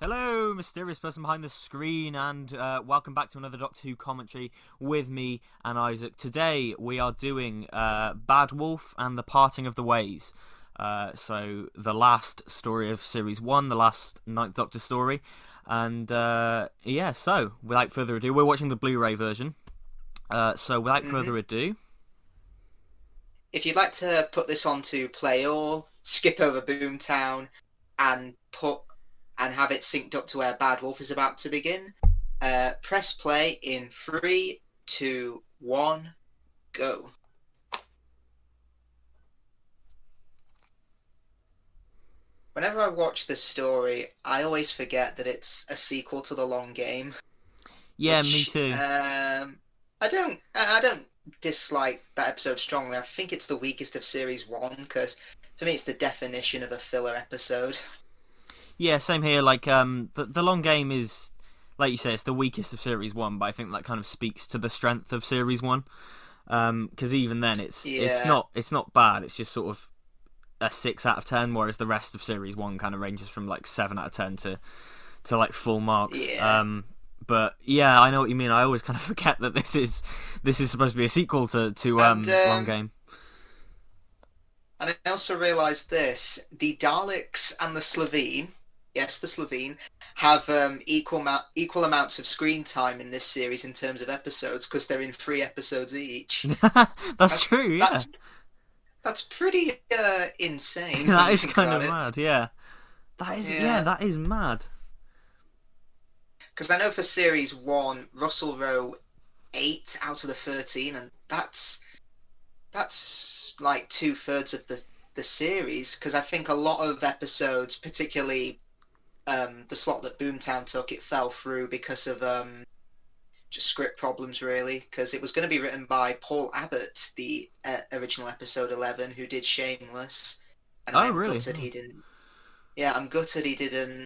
Hello, mysterious person behind the screen, and welcome back to another Doctor Who commentary with me and Isaac. Today we are doing Bad Wolf and the Parting of the Ways. So the last story of Series 1, the last Ninth Doctor story. And so without further ado, we're watching the Blu-ray version. So without further ado... If you'd like to put this on to play all, skip over Boomtown and have it synced up to where Bad Wolf is about to begin, press play in 3, 2, 1, go. Whenever I watch this story, I always forget that it's a sequel to The Long Game. Yeah, me too. I don't dislike that episode strongly. I think it's the weakest of Series 1, because to me it's the definition of a filler episode. Yeah, same here. Like, the Long Game is, like you say, it's the weakest of Series 1, but I think that kind of speaks to the strength of Series 1. Because even then, it's not bad. It's just sort of a 6 out of 10, whereas the rest of Series 1 kind of ranges from like 7 out of 10 to like full marks. Yeah. But yeah, I know what you mean. I always kind of forget that this is supposed to be a sequel to Long Game. And I also realised this: the Daleks and the Slovene, yes, the Slovene, have equal amounts of screen time in this series in terms of episodes, because they're in 3 episodes each. That's true. Yeah, that's pretty insane. That is kind of mad. Yeah, that is mad. Because I know for Series 1, Russell wrote 8 out of the 13, and that's like 2/3 of the series. Because I think a lot of episodes, particularly the slot that Boomtown took, it fell through because of just script problems, really. Because it was going to be written by Paul Abbott, the original episode 11, who did Shameless. And I'm gutted he didn't. Yeah, I'm gutted he didn't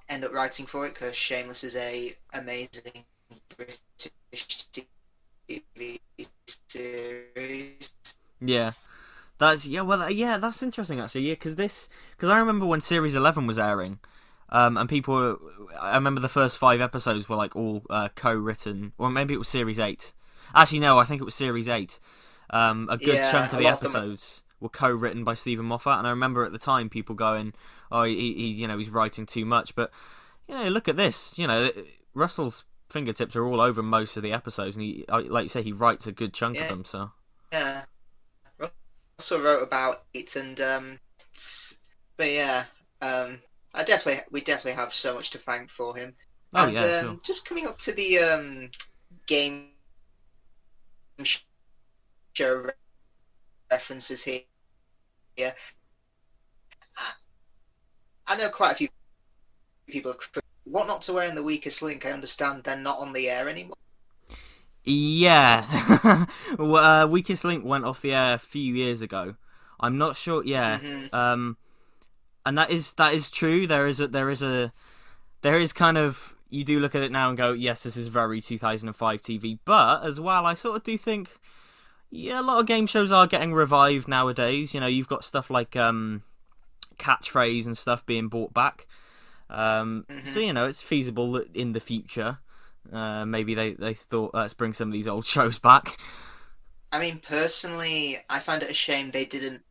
end up writing for it, because Shameless is a amazing British TV series. Yeah, that's interesting actually. Yeah, because I remember when Series 11 was airing, and I remember the first 5 episodes were like all co-written, or maybe it was Series 8. Actually, no, I think it was Series 8. A good chunk of the episodes were co-written by Stephen Moffat, and I remember at the time people going, "Oh, he's writing too much." But look at this. Russell's fingertips are all over most of the episodes, and he, like you say, he writes a good chunk of them. So yeah, Russell wrote about it, and we definitely have so much to thank for him. Oh, and yeah, sure. Just coming up to the game show references here. Yeah, I know quite a few people have What Not to Wear in the Weakest Link. I understand they're not on the air anymore. Yeah, Weakest Link went off the air a few years ago. I'm not sure. Yeah, and that is true. There is kind of, you do look at it now and go, yes, this is very 2005 TV. But as well, I sort of do think, yeah, a lot of game shows are getting revived nowadays. You've got stuff like Catchphrase and stuff being brought back. So it's feasible that in the future, maybe they thought, let's bring some of these old shows back. I mean, personally, I find it a shame they didn't.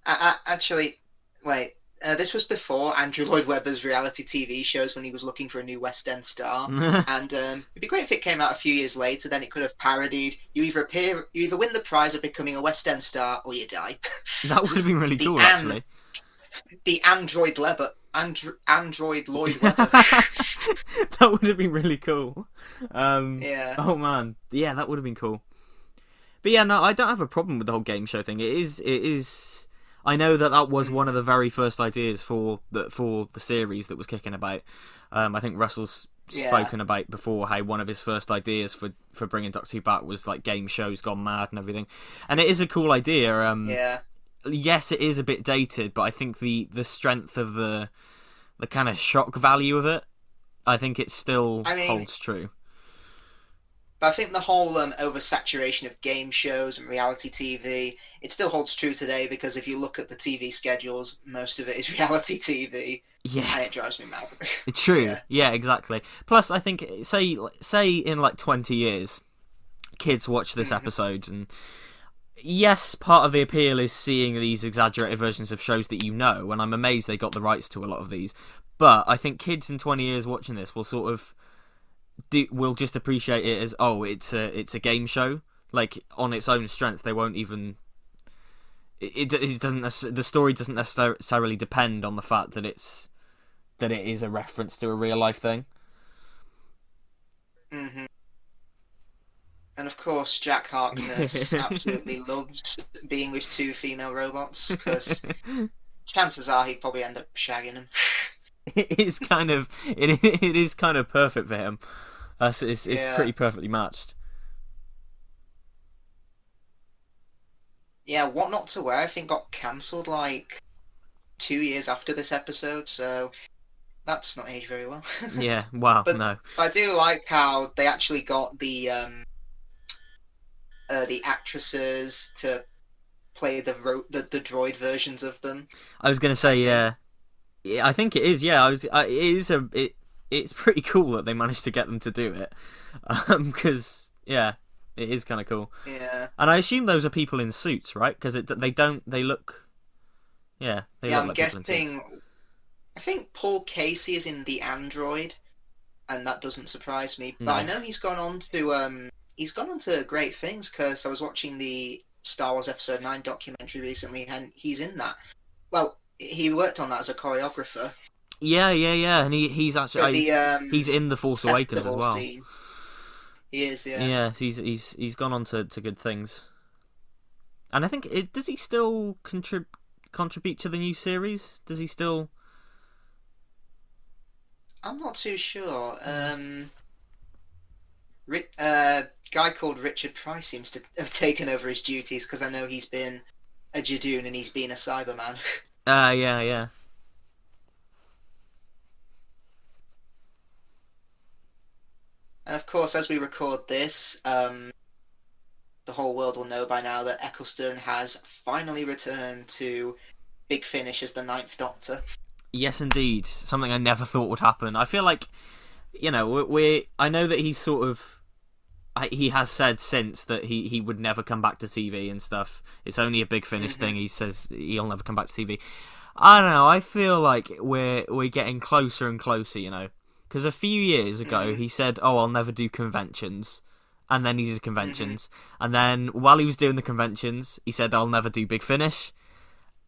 Actually, wait. This was before Andrew Lloyd Webber's reality TV shows, when he was looking for a new West End star. And it'd be great if it came out a few years later. Then it could have parodied, you either win the prize of becoming a West End star, or you die. That would have been really cool, actually. The Android Lloyd Webber. That would have been really cool. Yeah. Oh man, yeah, that would have been cool. But yeah, no, I don't have a problem with the whole game show thing. It is. I know that was one of the very first ideas for the series that was kicking about. I think Russell's spoken about before how one of his first ideas for bringing Doctor Who back was like game shows gone mad and everything, and it is a cool idea. Yes, it is a bit dated, but I think the strength of the kind of shock value of it, I think it still holds true. But I think the whole oversaturation of game shows and reality TV, it still holds true today because if you look at the TV schedules, most of it is reality TV, Yeah, and it drives me mad. it's true. Yeah. Yeah, exactly. Plus, I think say in like 20 years, kids watch this Hmm. episode, and yes, part of the appeal is seeing these exaggerated versions of shows that you know, and I'm amazed they got the rights to a lot of these. But I think kids in 20 years watching this will sort of will just appreciate it as, oh, it's a game show, like on its own strengths. They won't even it doesn't the story doesn't necessarily depend on the fact that it is a reference to a real life thing. Hmm. And of course, Jack Harkness absolutely loves being with two female robots because chances are he'd probably end up shagging them. It is kind of perfect for him. It's Yeah. pretty perfectly matched. Yeah, What Not to Wear, I think, got cancelled like 2 years after this episode, so that's not aged very well. Yeah, wow, But no. I do like how they actually got the actresses to play the droid versions of them. I was gonna I say, think. yeah, I think it is. Yeah, it's pretty cool that they managed to get them to do it, because yeah, it is kind of cool. Yeah. And I assume those are people in suits, right? Because they look, yeah, they Yeah, look I'm like people in suits. guessing. I think Paul Casey is in the android, and that doesn't surprise me. But I No. know he's gone on to great things because I was watching the Star Wars Episode 9 documentary recently, and he's in that. Well, he worked on that as a choreographer Yeah, and he's for actually the he's in the Force Awakens as festival well. scene. He is, yeah. Yeah, he's gone on to good things. And I think does he still contribute to the new series? Does he still? I'm not too sure. Yeah. Guy called Richard Price seems to have taken over his duties because I know he's been a Jadoon and he's been a Cyberman. Yeah. And of course, as we record this, the whole world will know by now that Eccleston has finally returned to Big Finish as the Ninth Doctor. Yes, indeed. Something I never thought would happen. I feel like, I know that he's sort of, he has said since that he would never come back to TV and stuff. It's only a Big Finish Hmm. thing. He says he'll never come back to TV. I don't know. I feel like we're getting closer and closer. Because a few years ago Hmm. he said, "Oh, I'll never do conventions," and then he did Hmm. conventions, and then while he was doing the conventions, he said, "I'll never do Big Finish,"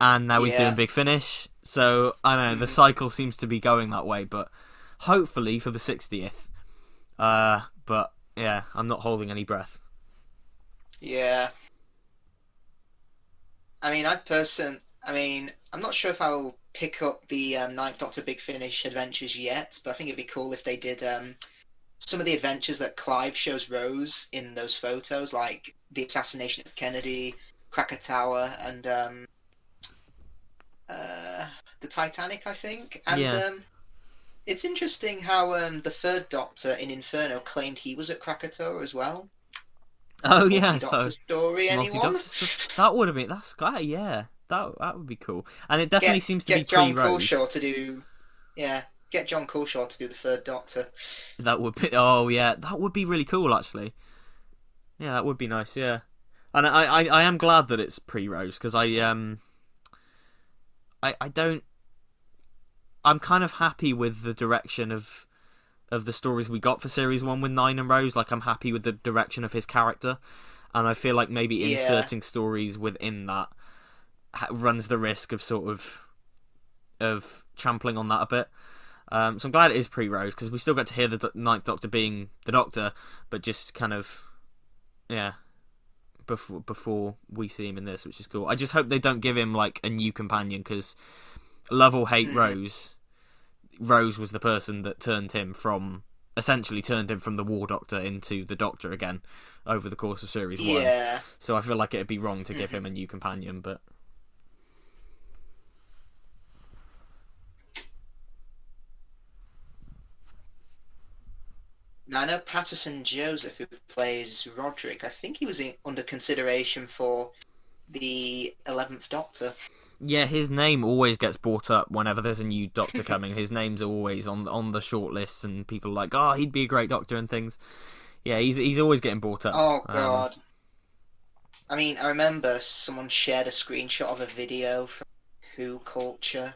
and now he's doing Yeah. Big Finish. So I don't know. The Hmm. cycle seems to be going that way, but hopefully for the 60th. But yeah, I'm not holding any breath. Yeah. I mean, I'm not sure if I'll pick up the Ninth Doctor Big Finish adventures yet, but I think it'd be cool if they did some of the adventures that Clive shows Rose in those photos, like the assassination of Kennedy, Krakatoa, and the Titanic, I think. And Yeah. it's interesting how the Third Doctor in Inferno claimed he was at Krakatoa as well. Oh yeah. Multi-Doctor So story, anyone? multi-doctor. That would have been. That's great. Yeah. That would be cool. And it definitely seems to be Get John pre-Rose. Culshaw to do. Yeah, get John Culshaw to do the Third Doctor. That would be. Oh yeah, that would be really cool actually. Yeah, that would be nice. Yeah. And I am glad that it's pre-Rose because I don't. I'm kind of happy with the direction of the stories we got for series 1 with Nine and Rose. Like I'm happy with the direction of his character, and I feel like maybe Yeah. inserting stories within that runs the risk of sort of trampling on that a bit. So I'm glad it is pre-Rose because we still get to hear the Ninth Doctor being the Doctor, but just kind of before we see him in this, which is cool. I just hope they don't give him like a new companion because love or hate Rose, Rose was the person that essentially turned him from the War Doctor into the Doctor again over the course of series 1. Yeah. So I feel like it'd be wrong to give him a new companion, but. Now I know Patterson Joseph, who plays Roderick. I think he was under consideration for the 11th Doctor. Yeah, his name always gets brought up whenever there's a new Doctor coming. His name's always on the short lists, and people are like, "Oh, he'd be a great Doctor" and things. Yeah, he's always getting brought up. Oh God. I mean, I remember someone shared a screenshot of a video from Who Culture,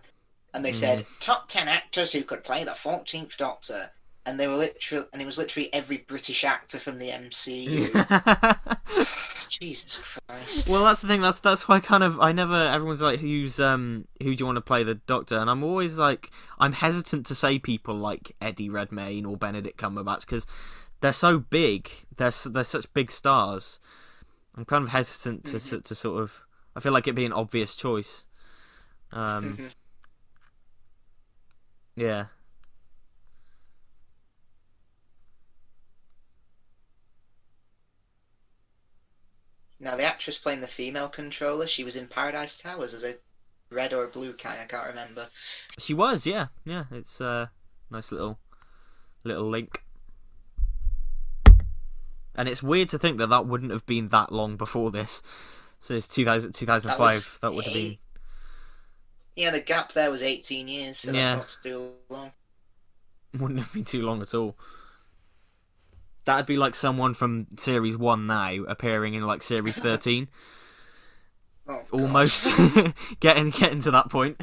and they said top 10 actors who could play the 14th Doctor, and they were and it was literally every British actor from the MCU. Jesus Christ. Well, that's the thing. That's why everyone's like, who do you want to play the Doctor? And I'm always like, I'm hesitant to say people like Eddie Redmayne or Benedict Cumberbatch because they're so big. They're such big stars. I'm kind of hesitant to sort of. I feel like it'd be an obvious choice. Yeah. Now, the actress playing the female controller, she was in Paradise Towers as a red or a blue cat, I can't remember. She was, yeah. It's a nice little link. And it's weird to think that wouldn't have been that long before this. So it's 2005. That would have been. Yeah, the gap there was 18 years, so that's not too long. Wouldn't have been too long at all. That'd be like someone from Series 1 now appearing in like Series 13. Oh, almost getting to that point.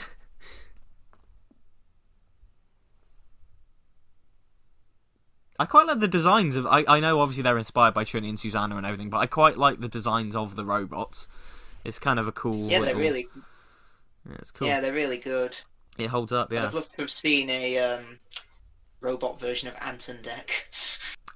I quite like the designs of. I know obviously they're inspired by Trinity and Susanna and everything, but I quite like the designs of the robots. It's kind of a cool. Yeah, they're really. Yeah, it's cool. Yeah, they're really good. It holds up. Yeah. I'd love to have seen a robot version of Ant and Dec.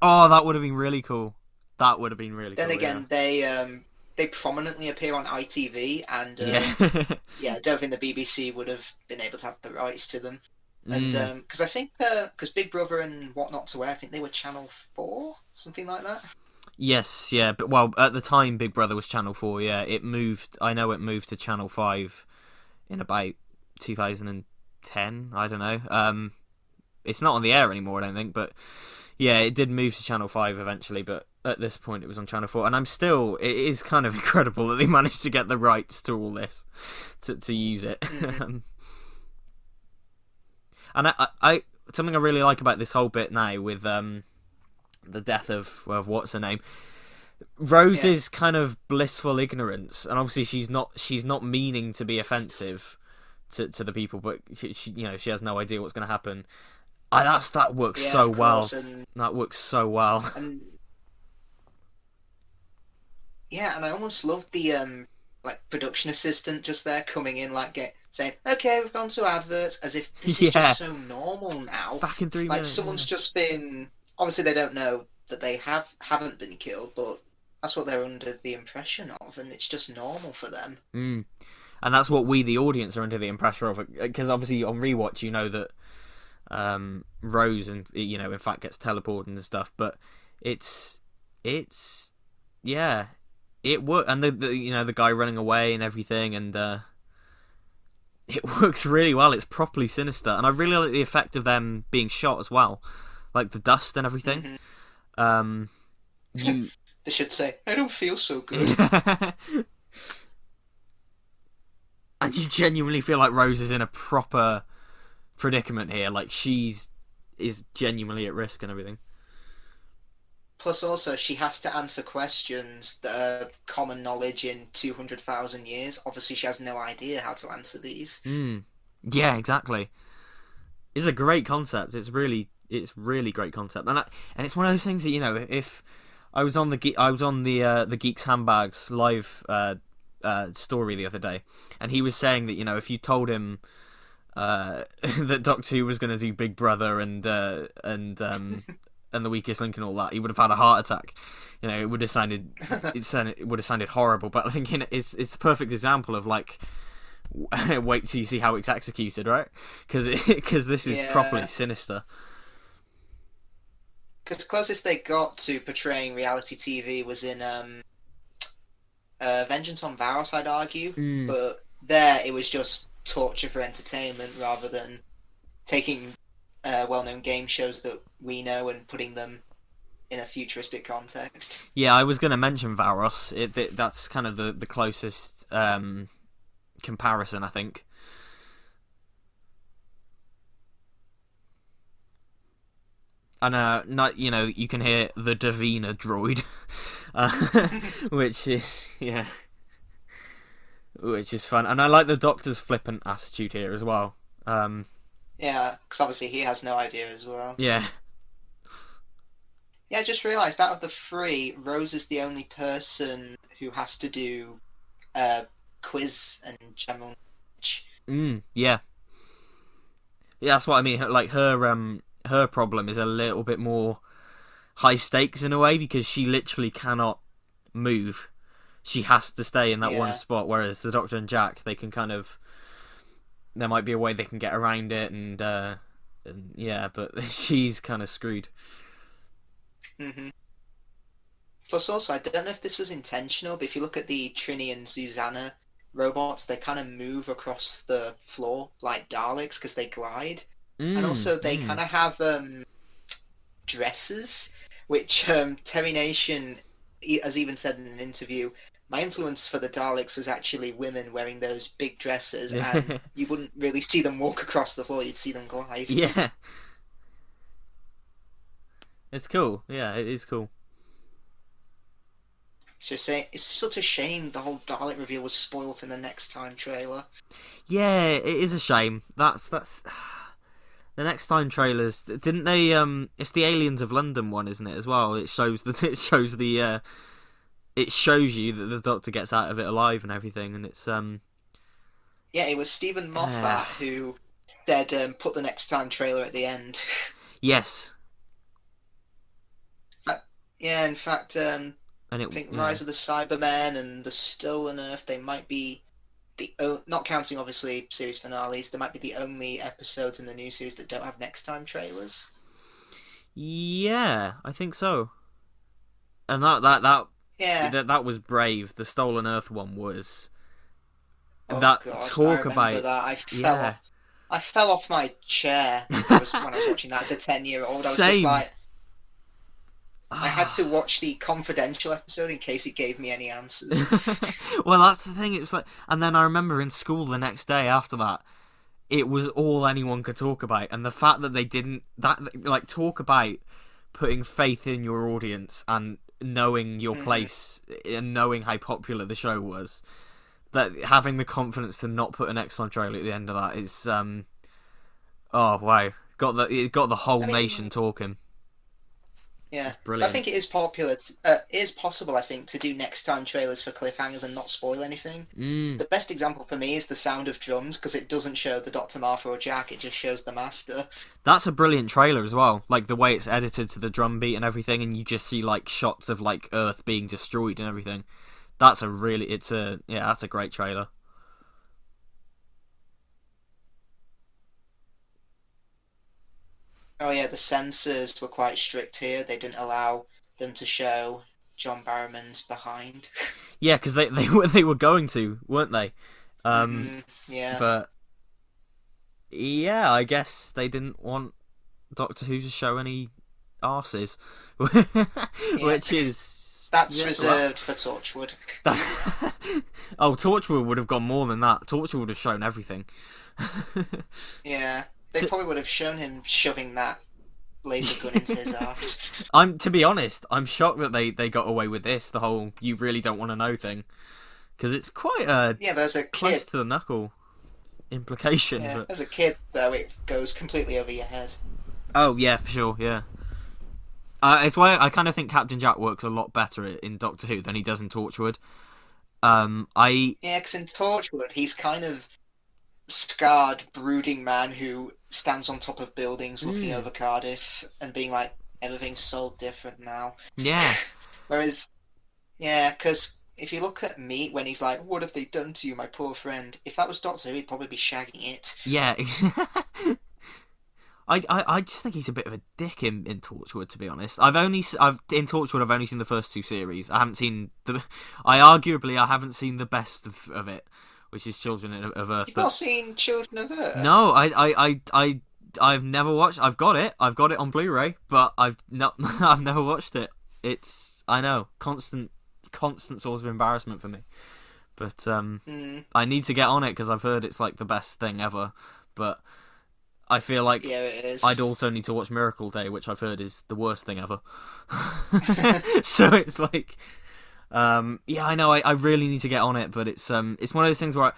Oh, that would have been really cool. That would have been really then cool. Then again, they prominently appear on ITV, and I don't think the BBC would have been able to have the rights to them. And because I think because Big Brother and What Not to Wear, I think they were Channel 4, something like that. Yes, yeah, but well, at the time Big Brother was Channel 4. Yeah, it moved. I know it moved to Channel 5 in about 2010. I don't know. It's not on the air anymore, I don't think, but yeah, it did move to Channel 5 eventually. But at this point, it was on Channel 4, and it is kind of incredible that they managed to get the rights to all this to use it. And I something I really like about this whole bit now with the death of what's her name, Rose's kind of blissful ignorance, and obviously she's not meaning to be offensive to the people, but she has no idea what's going to happen. That works so well. That works so well. And I almost loved the production assistant just there coming in saying, "Okay, we've gone to adverts," as if this is just so normal now. Back in 3 minutes. Someone's just been. Obviously, they don't know that they haven't been killed, but that's what they're under the impression of, and it's just normal for them. And that's what we, the audience, are under the impression of, because obviously on rewatch, you know that Rose and in fact gets teleported and stuff, but it's it worked, and the guy running away and everything, and it works really well. It's properly sinister, and I really like the effect of them being shot as well, like the dust and everything. They should say, "I don't feel so good." And you genuinely feel like Rose is in a proper predicament here, like is genuinely at risk and everything. Plus, also, she has to answer questions that are common knowledge in 200,000 years. Obviously, she has no idea how to answer these. Yeah, exactly. It's a great concept. It's really great concept, and it's one of those things that if I was on the Geeks Handbags live story the other day, and he was saying that if you told him that Doctor Who was going to do Big Brother and The Weakest Link and all that, he would have had a heart attack. It would have sounded horrible. But I think it's the perfect example of wait till you see how it's executed, right? Because this is properly sinister. Because closest they got to portraying reality TV was in Vengeance on Varos, I'd argue. But there it was just torture for entertainment rather than taking well-known game shows that we know and putting them in a futuristic context. Yeah, I was going to mention Varos. That's kind of the closest comparison, I think. And not, you can hear the Davina droid, which is fun. And I like the Doctor's flippant attitude here as well. Yeah, because obviously he has no idea as well. Yeah. Yeah, I just realised out of the three, Rose is the only person who has to do quiz and general knowledge. Yeah. Yeah, that's what I mean. Like her problem is a little bit more high stakes in a way because she literally cannot move. She has to stay in that one spot, whereas the Doctor and Jack, they can kind of... There might be a way they can get around it, and yeah, but she's kind of screwed. Mm-hmm. Plus also, I don't know if this was intentional, but if you look at the Trini and Susanna robots, they kind of move across the floor like Daleks because they glide. And also they kind of have dresses, which Terry Nation has even said in an interview, my influence for the Daleks was actually women wearing those big dresses, and you wouldn't really see them walk across the floor, you'd see them glide. Yeah. It's cool. Yeah, it is cool. It's such a shame the whole Dalek reveal was spoilt in the Next Time trailer. Yeah, it is a shame. That's the Next Time trailers. Didn't they? It's the Aliens of London one, isn't it? As well. It shows you that the Doctor gets out of it alive and everything, and it's Yeah, it was Stephen Moffat who said put the Next Time trailer at the end. Yes. Yeah, in fact, I think Rise of the Cybermen and the Stolen Earth, they might be not counting obviously series finales, they might be the only episodes in the new series that don't have Next Time trailers. Yeah, I think so. And that was brave. The Stolen Earth one was. Oh, that God, talk I about that. I fell off my chair when I was watching that as a 10-year-old. I was just like, I had to watch the confidential episode in case it gave me any answers. Well, that's the thing. It was like, and then I remember in school the next day after that, it was all anyone could talk about, and the fact that they didn't talk about putting faith in your audience and knowing your place and knowing how popular the show was, that having the confidence to not put an excellent trailer at the end of that is oh wow, it got the whole nation talking. Yeah, brilliant. I think it is popular. It is possible, I think, to do Next Time trailers for cliffhangers and not spoil anything. The best example for me is The Sound of Drums, because it doesn't show the Dr. Martha or Jack, it just shows the Master. That's a brilliant trailer as well. Like the way it's edited to the drum beat and everything, and you just see like shots of like Earth being destroyed and everything. That's a great trailer. Oh yeah, the censors were quite strict here. They didn't allow them to show John Barrowman's behind. Yeah, because they were going to, weren't they? Yeah. But yeah, I guess they didn't want Doctor Who to show any arses, which is reserved for Torchwood. Oh, Torchwood would have gone more than that. Torchwood would have shown everything. Yeah. They probably would have shown him shoving that laser gun into his ass. To be honest, I'm shocked that they got away with this, the whole you really don't want to know thing. Because it's quite there's a close kid. to the knuckle implication. Yeah, but... as a kid, though, it goes completely over your head. Oh, yeah, for sure, yeah. It's why I kind of think Captain Jack works a lot better in Doctor Who than he does in Torchwood. Yeah, because in Torchwood, he's kind of scarred, brooding man who stands on top of buildings looking over Cardiff and being like, everything's so different now. Yeah. Whereas, yeah, because if you look at Meat when he's like, what have they done to you, my poor friend? If that was Doctor Who, he'd probably be shagging it. Yeah, I just think he's a bit of a dick in Torchwood, to be honest. In Torchwood I've only seen the first two series. I haven't seen I haven't seen the best of it, which is Children of Earth. You've not seen Children of Earth? No, I I've never watched. I've got it. I've got it on Blu-ray, but I've not. I've never watched it. It's, I know, constant source of embarrassment for me. But I need to get on it because I've heard it's like the best thing ever. But I feel like it is. I'd also need to watch Miracle Day, which I've heard is the worst thing ever. So it's like, yeah, I know. I really need to get on it, but it's one of those things where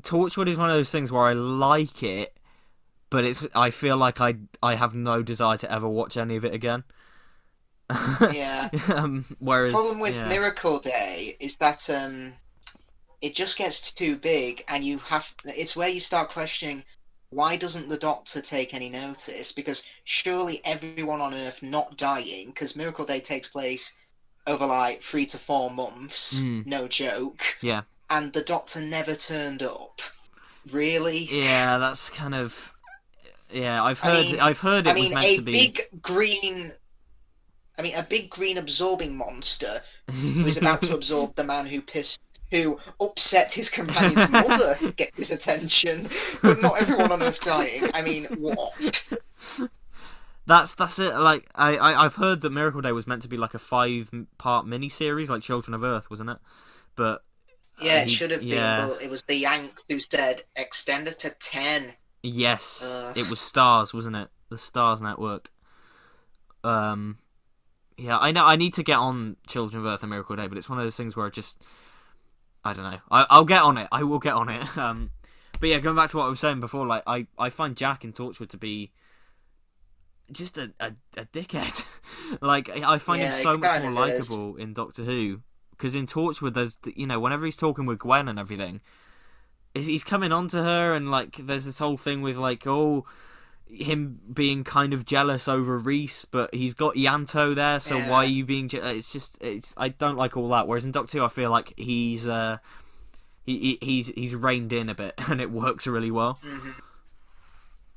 Torchwood is one of those things where I like it, but I feel like I have no desire to ever watch any of it again. Yeah. Whereas the problem with Miracle Day is that it just gets too big, and it's where you start questioning, why doesn't the Doctor take any notice? Because surely everyone on Earth not dying, because Miracle Day takes place over like 3 to 4 months, no joke. Yeah. And the Doctor never turned up. Really? Yeah, that's kind of. Yeah, I've heard it was meant to be a big green absorbing monster who is about to absorb the man who upset his companion's mother gets his attention, but not everyone on Earth dying. I mean, what? That's it. Like I've heard that Miracle Day was meant to be like a 5-part mini-series, like Children of Earth, wasn't it? But yeah, it should have been. But it was the Yanks who said extend it to 10. Yes, it was Stars, wasn't it? The Stars Network. Yeah, I know. I need to get on Children of Earth and Miracle Day, but it's one of those things where I don't know. I'll get on it. I will get on it. But yeah, going back to what I was saying before, like I find Jack in Torchwood to be just a dickhead. Like I find him so much more likable in Doctor Who, because in Torchwood there's whenever he's talking with Gwen and everything, he's coming on to her, and like there's this whole thing with like him being kind of jealous over Reese, but he's got Yanto there, so why are you being it's I don't like all that. Whereas in Doctor Who I feel like he's reined in a bit, and it works really well.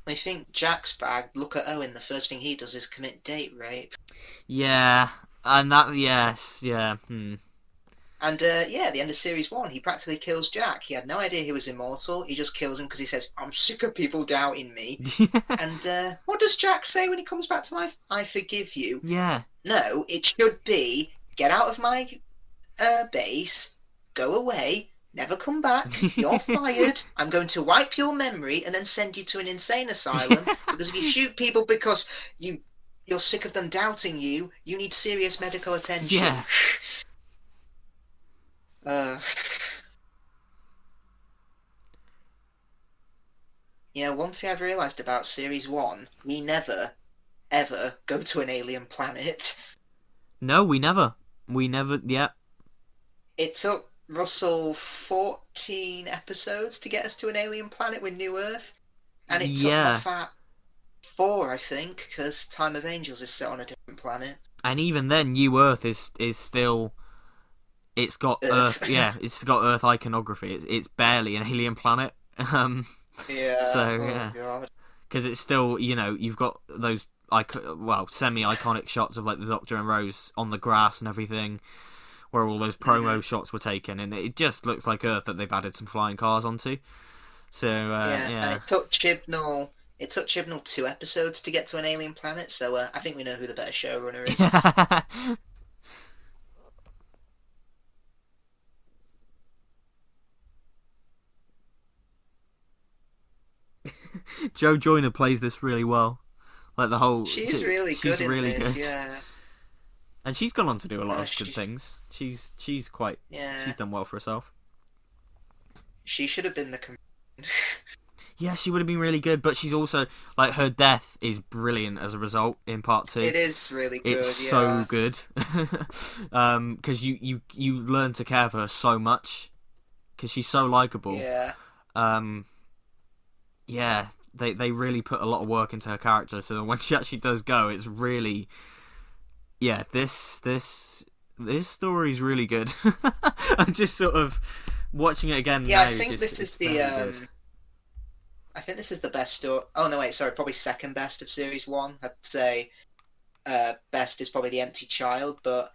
I think Jack's bag, look at Owen, the first thing he does is commit date rape. Yeah, and that, yes, yeah. And at the end of series 1, he practically kills Jack. He had no idea he was immortal. He just kills him because he says, I'm sick of people doubting me. And what does Jack say when he comes back to life? I forgive you. Yeah. No, it should be, get out of my base, go away, never come back, you're fired, I'm going to wipe your memory and then send you to an insane asylum, because if you shoot people because you're sick of them doubting you, you need serious medical attention. Yeah. One thing I've realised about Series 1, we never, ever go to an alien planet. No, we never, yeah. It took Russell 14 episodes to get us to an alien planet with New Earth, and it took Moffat 4, I think, because Time of Angels is set on a different planet. And even then, New Earth is still... It's got Earth, yeah. It's got Earth iconography. It's barely an alien planet. Yeah. So yeah, because it's still you've got those semi-iconic shots of like the Doctor and Rose on the grass and everything, where all those promo shots were taken, and it just looks like Earth that they've added some flying cars onto. So yeah, and it took Chibnall 2 episodes to get to an alien planet. So I think we know who the better showrunner is. Jo Joyner plays this really well. Like the whole, she's really good. Yeah. And she's gone on to do a lot of good things. She's quite. Yeah. She's done well for herself. She should have been the. Yeah, she would have been really good, but she's also like her death is brilliant as a result in part 2. It is really good. It's so good, because you learn to care for her so much because she's so likable. Yeah. Yeah, they really put a lot of work into her character, so when she actually does go, it's really, yeah, this story's really good. I'm just sort of watching it again. Yeah, now, I think this is the I think this is the best story. Oh no, wait, sorry, probably second best of series 1. I'd say best is probably The Empty Child, but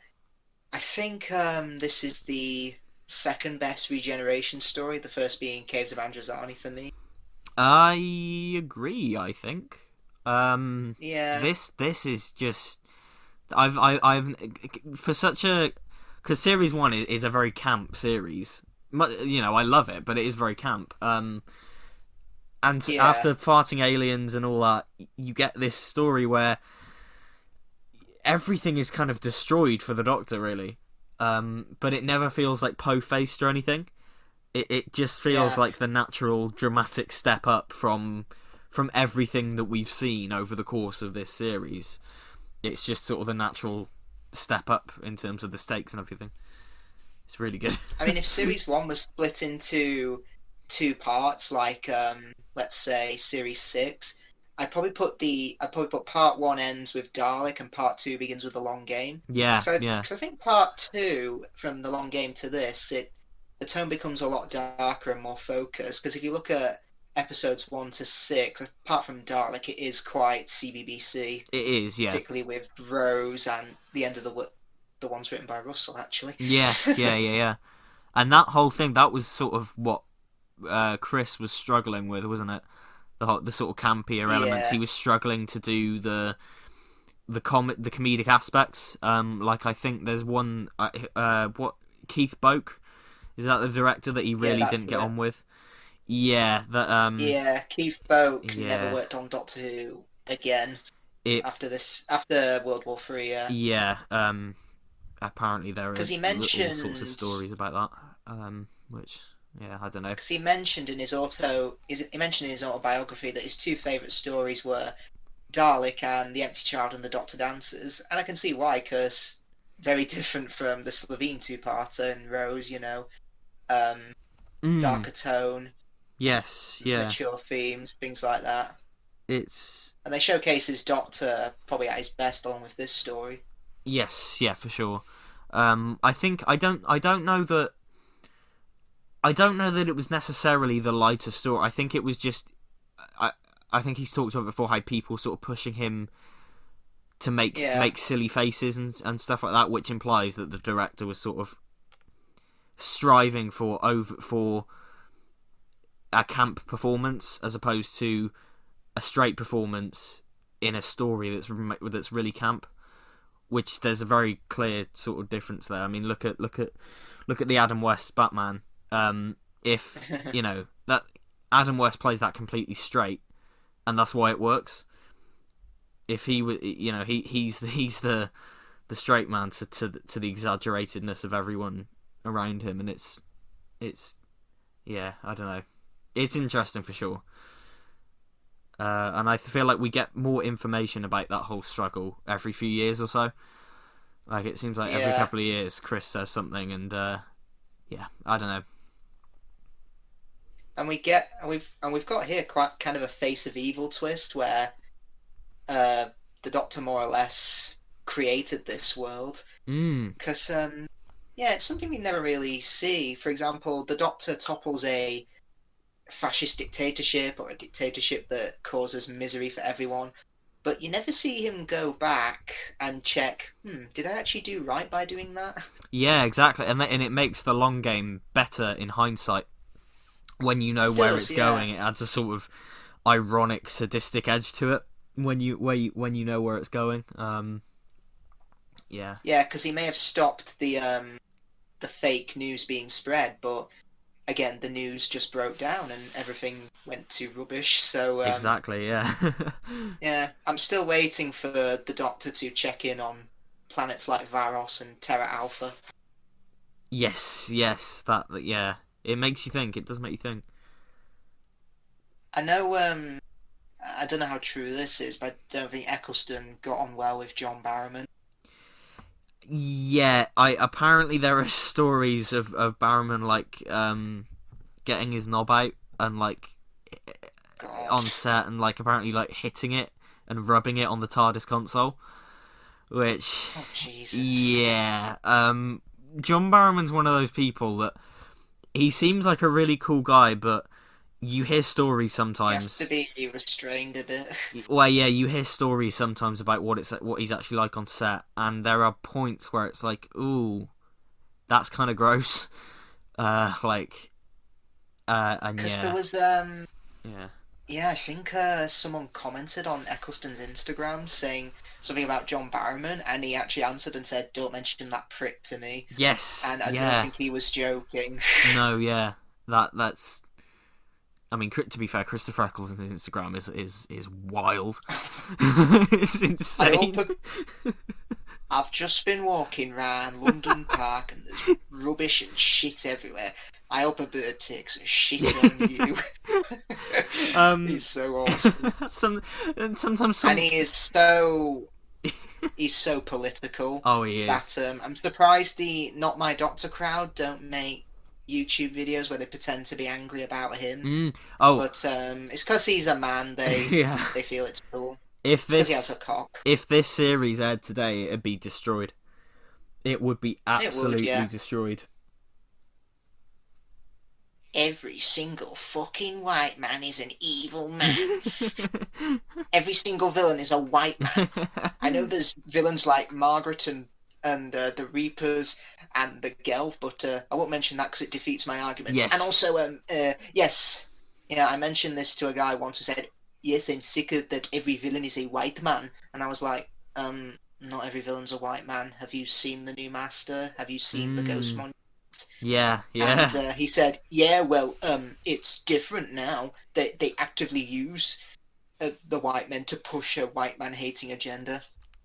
I think this is the second best regeneration story. The first being Caves of Androzani for me. I agree. I think Yeah, this is just I've for such a because series one is a very camp series. You know, I love it, but it is very camp. And yeah, after farting aliens and all that, you get this story where everything is kind of destroyed for the Doctor, really. But it never feels like po-faced or anything. It just feels yeah. like the natural dramatic step up from everything that we've seen over the course of this series. It's just sort of the natural step up in terms of the stakes and everything. It's really good. I mean, if series one was split into two parts, like let's say series six, I'd probably put part one ends with Dalek and part two begins with the long game. Yeah, So yeah, because I think part two from the long game to this, the tone becomes a lot darker and more focused. Because if you look at episodes one to six, apart from Dalek, it is quite CBBC, it is. Yeah, particularly with Rose and the end of the ones written by Russell, actually. yes, yeah, yeah, yeah. And that whole thing, that was sort of what Chris was struggling with, wasn't it? The sort of campier elements. Yeah, He was struggling to do the comedic aspects. Like I think there's one. What Keith Boak, is that the director that he yeah, really that's didn't get it. on with? Yeah, that Yeah, Keith Boak never yeah, worked on Doctor Who again it after World War Three. Yeah, yeah. Apparently there are because all sorts of stories about that. Which yeah, I don't know. he mentioned in his autobiography that his two favourite stories were Dalek and The Empty Child and The Doctor Dancers, and I can see why, because very different from the Slovene two-parter and Rose, um, Mm, darker tone, yes, yeah. mature themes, things like that. It's And they showcase his Doctor probably at his best along with this story. yes, yeah, for sure. I think I don't know that it was necessarily the lighter story. I think it was just I I think he's talked about before how people sort of pushing him to Yeah, make silly faces and stuff like that, which implies that the director was sort of striving for a camp performance as opposed to a straight performance in a story that's really camp. Which there's a very clear sort of difference there. I mean, look at the Adam West Batman. If you know that Adam West plays that completely straight, and that's why it works. If he was, you know, he's the straight man to the exaggeratedness of everyone around him, and it's yeah, I don't know, it's interesting for sure. And I feel like we get more information about that whole struggle every few years or so. Like it seems like every yeah. couple of years, Chris says something, and yeah, I don't know. And we've got here quite kind of a face of evil twist where uh, the Doctor more or less created this world Mm, because yeah, it's something we never really see. For example, the Doctor topples a fascist dictatorship or a dictatorship that causes misery for everyone, but you never see him go back and check, did I actually do right by doing that? yeah, exactly, and it makes the long game better in hindsight when you know It where does, it's yeah. going. It adds a sort of ironic, sadistic edge to it when you know where it's going. Yeah, Yeah, because he may have stopped the fake news being spread, but again, the news just broke down and everything went to rubbish. So exactly. Yeah. yeah, I'm still waiting for the Doctor to check in on planets like Varos and Terra Alpha. Yes, yes, that yeah. It makes you think. It does make you think. I know, I don't know how true this is, but I don't think Eccleston got on well with John Barrowman. Yeah, I apparently there are stories of Barrowman like getting his knob out and like God, on set and like apparently like hitting it and rubbing it on the TARDIS console, which oh Jesus, yeah, John Barrowman's one of those people that he seems like a really cool guy, but you hear stories he has to sometimes. be restrained a bit. Well, yeah, you hear stories sometimes about what he's actually like on set, and there are points where it's like, ooh, that's kind of gross. Like, and Because there yeah, was yeah, Yeah, I think someone commented on Eccleston's Instagram saying something about John Barrowman, and he actually answered and said, "Don't mention that prick to me." Yes, And I don't yeah. think he was joking. No, yeah. That's. I mean, to be fair, Christopher Eccleston's Instagram is wild. It's I insane. opened. I've just been walking around London Park and there's rubbish and shit everywhere. I hope a bird takes a shit on you. um, He's so awesome. sometimes And some. he's so political Oh, he that is. I'm surprised the Not My Doctor crowd don't make YouTube videos where they pretend to be angry about him. Oh, But it's because he's a man. yeah. They feel it's cool. If It's because he has a this cock. if this series aired today, it'd be destroyed. It would be It would, absolutely yeah. destroyed. Every single fucking white man is an evil man. Every single villain is a white man. I know there's villains like Margaret and the Reapers and the Gelf, but I won't mention that because it defeats my argument. Yes. And also, yes, yeah, I mentioned this to a guy once who said, "Yes, I'm sick of that every villain is a white man," and I was like, not every villain's a white man. Have you seen the new Master? Have you seen the Ghost Monument? Yeah, And yeah. he said, "Yeah, well, it's different now. They actively use the white men to push a white man hating agenda."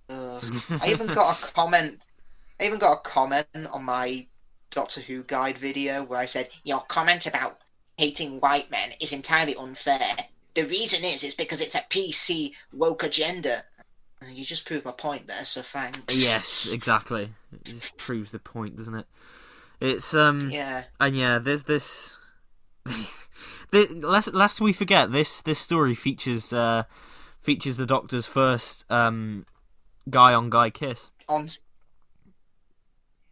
Ugh. I even got a comment. I even got a comment on my Doctor Who guide video where I said, "Your comment about hating white men is entirely unfair. The reason is because it's a PC woke agenda." You just proved my point there, so thanks. Yes, exactly. It just proves the point, doesn't it? It's Yeah. and yeah, there's this. Lest we forget, this story features the Doctor's first guy on guy kiss.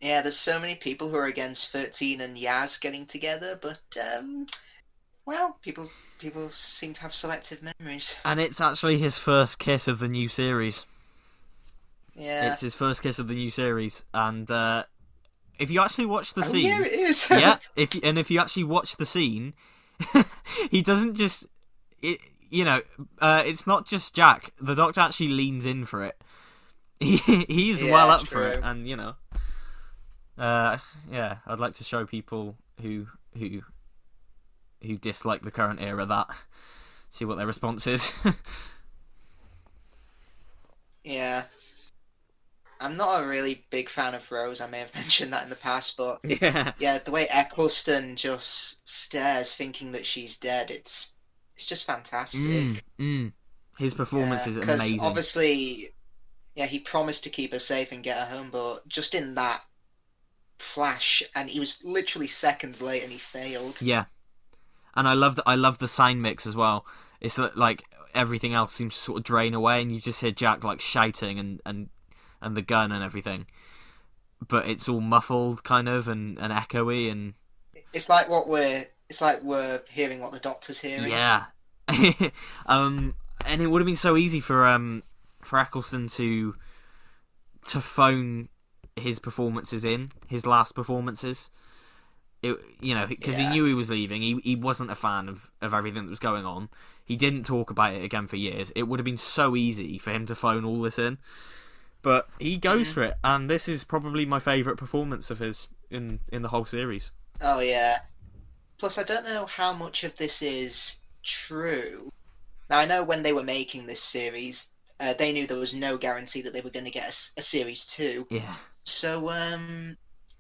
Yeah, there's so many people who are against 13 and Yaz getting together, but well, people seem to have selective memories. And it's actually his first kiss of the new series. Yeah. It's his first kiss of the new series, and if you actually watch the scene, yeah, it is. yeah, if you actually watch the scene, he doesn't just, it's not just Jack. The Doctor actually leans in for it. He's Yeah, well up true. for it, and yeah, I'd like to show people who dislike the current era that, see what their response is. Yeah. I'm not a really big fan of Rose. I may have mentioned that in the past, but Yeah, the way Eccleston just stares, thinking that she's dead, it's just fantastic. His performance is Because amazing. obviously, yeah, he promised to keep her safe and get her home, but just in that flash, and he was literally seconds late, and he failed. Yeah, and I love the sign mix as well. It's like everything else seems to sort of drain away, and you just hear Jack like shouting and the gun and everything, but it's all muffled kind of and echoey and It's like we're hearing what the Doctor's hearing. yeah. And it would have been so easy for Eccleston to phone his performances in, his last performances. Because he knew he was leaving. He wasn't a fan of everything that was going on. He didn't talk about it again for years. It would have been so easy for him to phone all this in. But he goes for it, and this is probably my favourite performance of his in the whole series. Oh yeah. Plus, I don't know how much of this is true. Now, I know when they were making this series, they knew there was no guarantee that they were going to get a series 2. Yeah. So,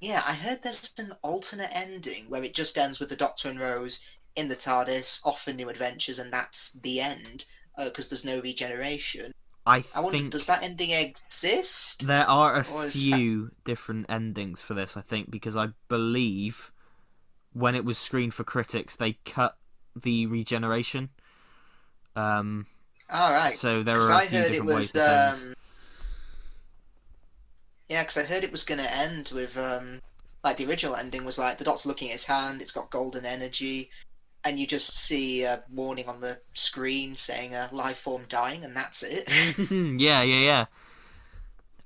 yeah, I heard there's an alternate ending where it just ends with the Doctor and Rose in the TARDIS, off for new adventures, and that's the end, because there's no regeneration. I wonder, think does that ending exist? there are a Or is few different endings for this, I think, because I believe when it was screened for critics, they cut the regeneration. All right. So there 'Cause are a I few heard it different ways was, this ends. yeah, because I heard it was going to end with, like, the original ending was like the Doctor looking at his hand, it's got golden energy, and you just see a warning on the screen saying a life form dying, and that's it. Yeah.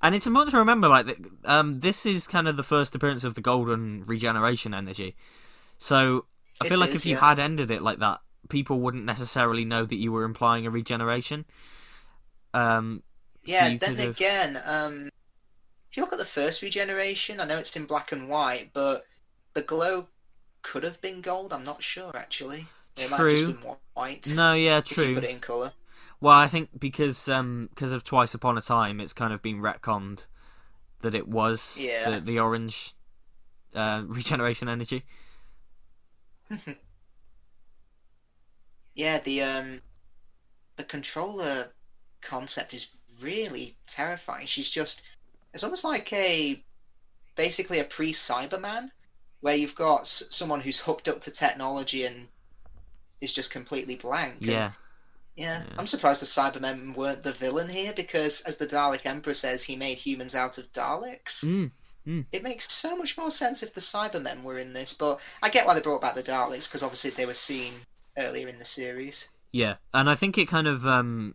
And it's important to remember, like, that this is kind of the first appearance of the golden regeneration energy. So I feel like if you had ended it like that people wouldn't necessarily know that you were implying a regeneration. So Yeah, you then could have... again, if you look at the first regeneration, I know it's in black and white, but the glow could have been gold. I'm not sure actually. It might have just True. been white No, yeah, if you put true. it in color. Well, I think because of Twice Upon a Time, it's kind of been retconned that it was Yeah. the orange regeneration energy. Yeah, the controller concept is really terrifying. It's almost like basically a pre-Cyberman, where you've got someone who's hooked up to technology and is just completely blank. And Yeah. yeah, Yeah. I'm surprised the Cybermen weren't the villain here, because as the Dalek Emperor says, he made humans out of Daleks. Mm. Mm. It makes so much more sense if the Cybermen were in this, but I get why they brought back the Daleks, because obviously they were seen earlier in the series. Yeah, and I think it kind of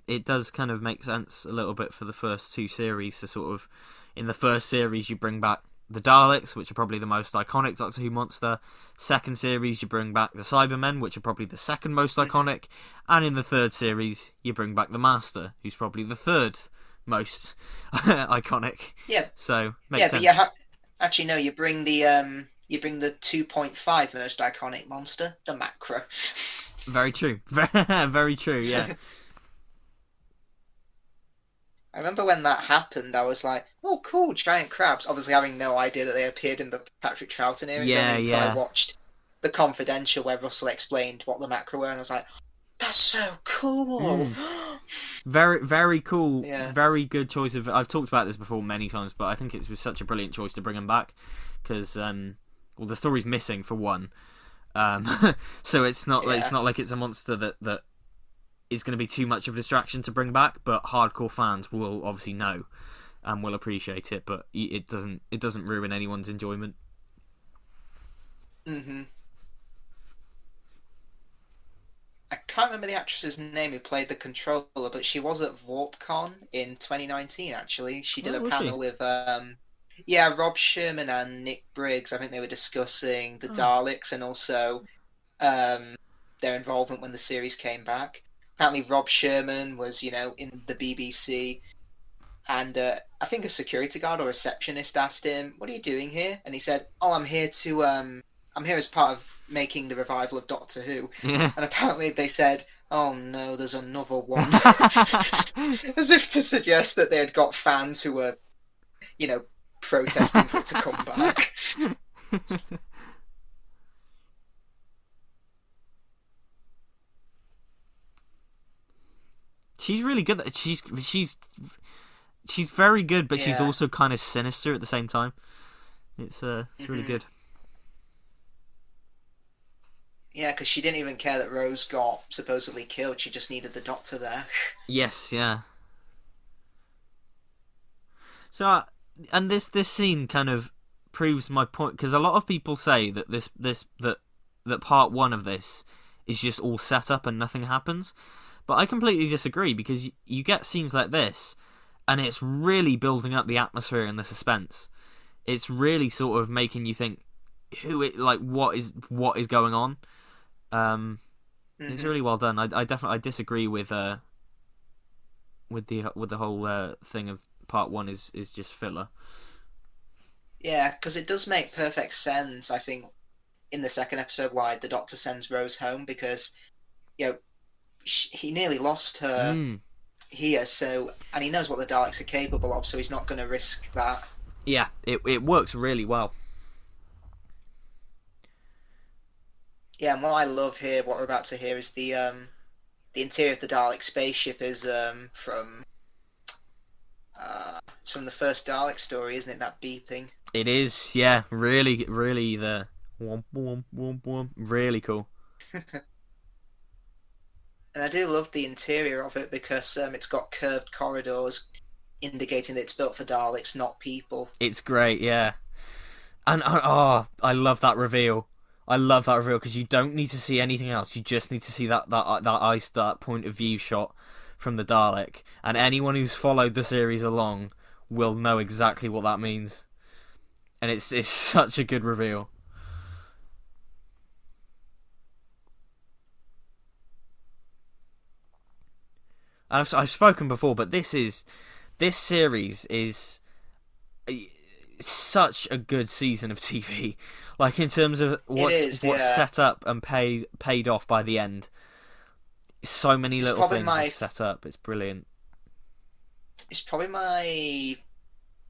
it does kind of make sense a little bit for the first two series to sort of, in the first series you bring back the Daleks, which are probably the most iconic Doctor Who monster. Second series you bring back the Cybermen, which are probably the second most iconic, and in the third series you bring back the Master, who's probably the third most iconic. Yeah, So makes yeah, sense. but yeah, actually no, you bring the 2.5 most iconic monster, the Macro. Very true. Very true. Yeah. I remember when that happened, I was like, "Oh, cool, giant crabs!" Obviously, having no idea that they appeared in the Patrick Troughton earrings, Yeah. only until I Yeah. watched The Confidential, where Russell explained what the Macro were, and I was like, "That's so cool!" Mm. Very, very cool. Yeah. Very good choice of. I've talked about this before many times, but I think it was such a brilliant choice to bring him back because, well, the story's missing for one. So it's not like it's a monster that is going to be too much of a distraction to bring back. But hardcore fans will obviously know and will appreciate it. But it doesn't ruin anyone's enjoyment. hmm I can't remember the actress's name who played the controller, but she was at VorpCon in 2019. Actually, she did Oh, a was she? panel with yeah, Rob Sherman and Nick Briggs. I think they were discussing the Oh. Daleks and also their involvement when the series came back. Apparently, Rob Sherman was, in the BBC, and I think a security guard or receptionist asked him, "What are you doing here?" And he said, "Oh, I'm here as part of making the revival of Doctor Who." Yeah. And apparently they said, "Oh no, there's another one," as if to suggest that they had got fans who were, protesting for it to come back. She's really good. She's very good, but she's Yeah. also kind of sinister at the same time. It's really Mhm. good. Yeah, because she didn't even care that Rose got supposedly killed. She just needed the Doctor there. Yes, yeah. So, and this scene kind of proves my point because a lot of people say that that part one of this is just all set up and nothing happens, but I completely disagree because you get scenes like this, and it's really building up the atmosphere and the suspense. It's really sort of making you think what is going on. It's really well done. I definitely disagree with the whole thing of part one is just filler. Yeah, because it does make perfect sense, I think, in the second episode why the Doctor sends Rose home, because, he nearly lost her here, and he knows what the Daleks are capable of, so he's not going to risk that. Yeah, it works really well. Yeah, and what I love here, what we're about to hear, is the interior of the Dalek spaceship is from it's from the first Dalek story, isn't it? That beeping. It is, yeah, really, really the womp womp womp womp, really cool. And I do love the interior of it because it's got curved corridors, indicating that it's built for Daleks, not people. It's great, yeah. And I love that reveal. I love that reveal because you don't need to see anything else. You just need to see that point of view shot from the Dalek, and anyone who's followed the series along will know exactly what that means. And it's such a good reveal. I've spoken before, but this series is such a good season of TV. Like in terms of what's set up and paid off by the end. So many little things are set up. It's brilliant. It's probably my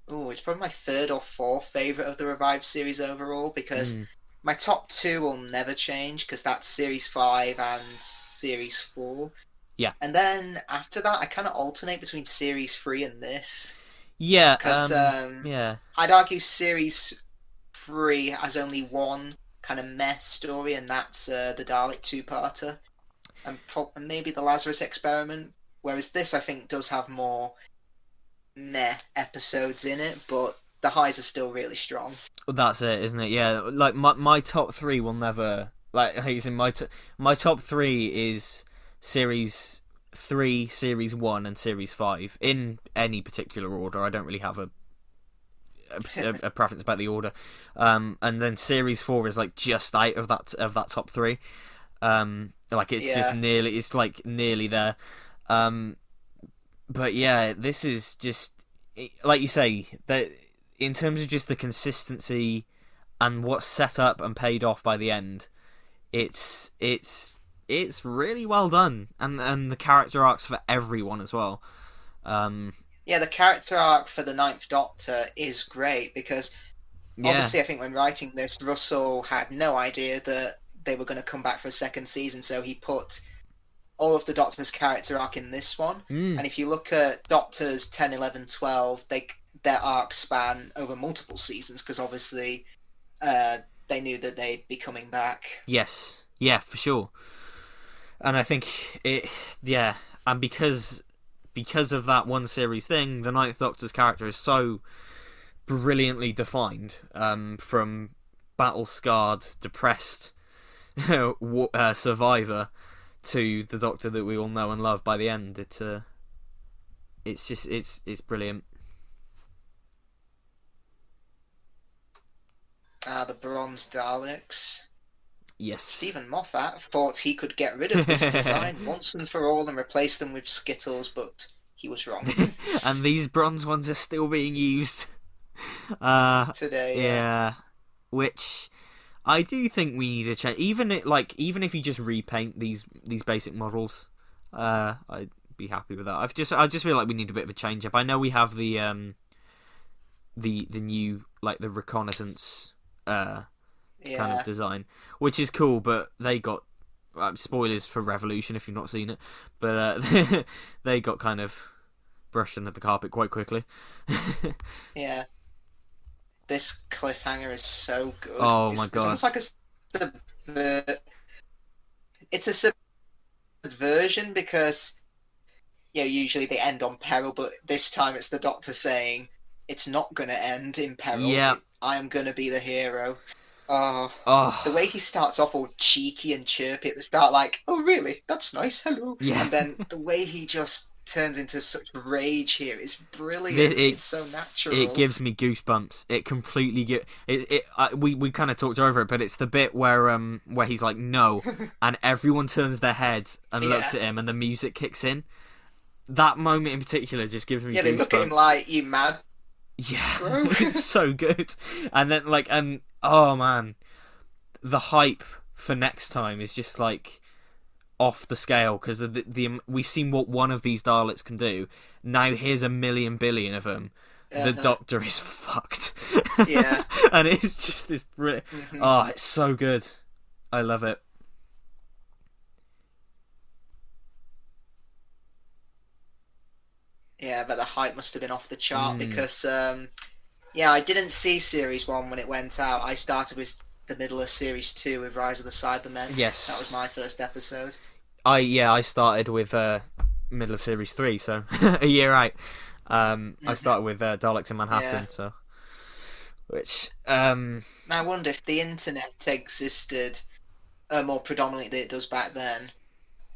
third or fourth favourite of the revived series overall, because my top two will never change, because that's Series 5 and Series 4. Yeah. And then after that, I kind of alternate between Series 3 and this. Yeah. Because I'd argue Series 3 has only one kind of meh story, and that's the Dalek two-parter. And maybe the Lazarus Experiment. Whereas this, I think, does have more meh episodes in it, but the highs are still really strong. Well, that's it, isn't it? Yeah, like my top three will never, like my top three is Series 3, Series 1, and Series 5 in any particular order. I don't really have a preference about the order. And then Series 4 is like just out of that top three. Like it's just nearly there. But yeah, this is just, like you say, that in terms of just the consistency and what's set up and paid off by the end, it's really well done, and the character arcs for everyone as well. Yeah, the character arc for the Ninth Doctor is great, because obviously I think when writing this, Russell had no idea that they were going to come back for a second season, so he put all of the Doctor's character arc in this one. And if you look at Doctors 10, 11, 12, their arcs span over multiple seasons, because obviously they knew that they'd be coming back. Yes, yeah, for sure. And I think and because of that one series thing, the Ninth Doctor's character is so brilliantly defined, from battle-scarred, depressed survivor to the Doctor that we all know and love by the end. It's brilliant. The Bronze Daleks. Yes. Stephen Moffat thought he could get rid of this design once and for all and replace them with Skittles, but he was wrong. And these bronze ones are still being used today. Yeah. Which I do think we need to change. Even if you just repaint these basic models, I'd be happy with that. I just feel like we need a bit of a change up. I know we have the new, like, the reconnaissance kind of design, which is cool, but they got spoilers for Revolution if you've not seen it, but they got kind of brushed under the carpet quite quickly. Yeah. This cliffhanger is so good. Oh my god! It's almost like it's a subversion, because usually they end on peril, but this time it's the Doctor saying it's not going to end in peril. Yeah, I am going to be the hero. The way he starts off all cheeky and chirpy at the start, like, oh really? That's nice. Hello. Yeah. And then the way he just turns into such rage here is brilliant. It's so natural. It gives me goosebumps. It completely we kind of talked over it, but it's the bit where he's like no, and everyone turns their heads and looks at him, and the music kicks in. That moment in particular just gives me goosebumps. They look at him like, you mad? Yeah, it's so good. And then oh man, the hype for next time is just like off the scale, because we've seen what one of these Daleks can do. Now here's a million billion of them. The Doctor is fucked. Yeah. And it's just this oh, it's so good. I love it. Yeah, but the hype must have been off the chart, because I didn't see Series 1 when it went out. I started with the middle of Series 2 with Rise of the Cybermen. Yes. That was my first episode. I started with middle of Series 3, so a year out. I started with Daleks in Manhattan, so which I wonder if the internet existed more predominantly than it does back then.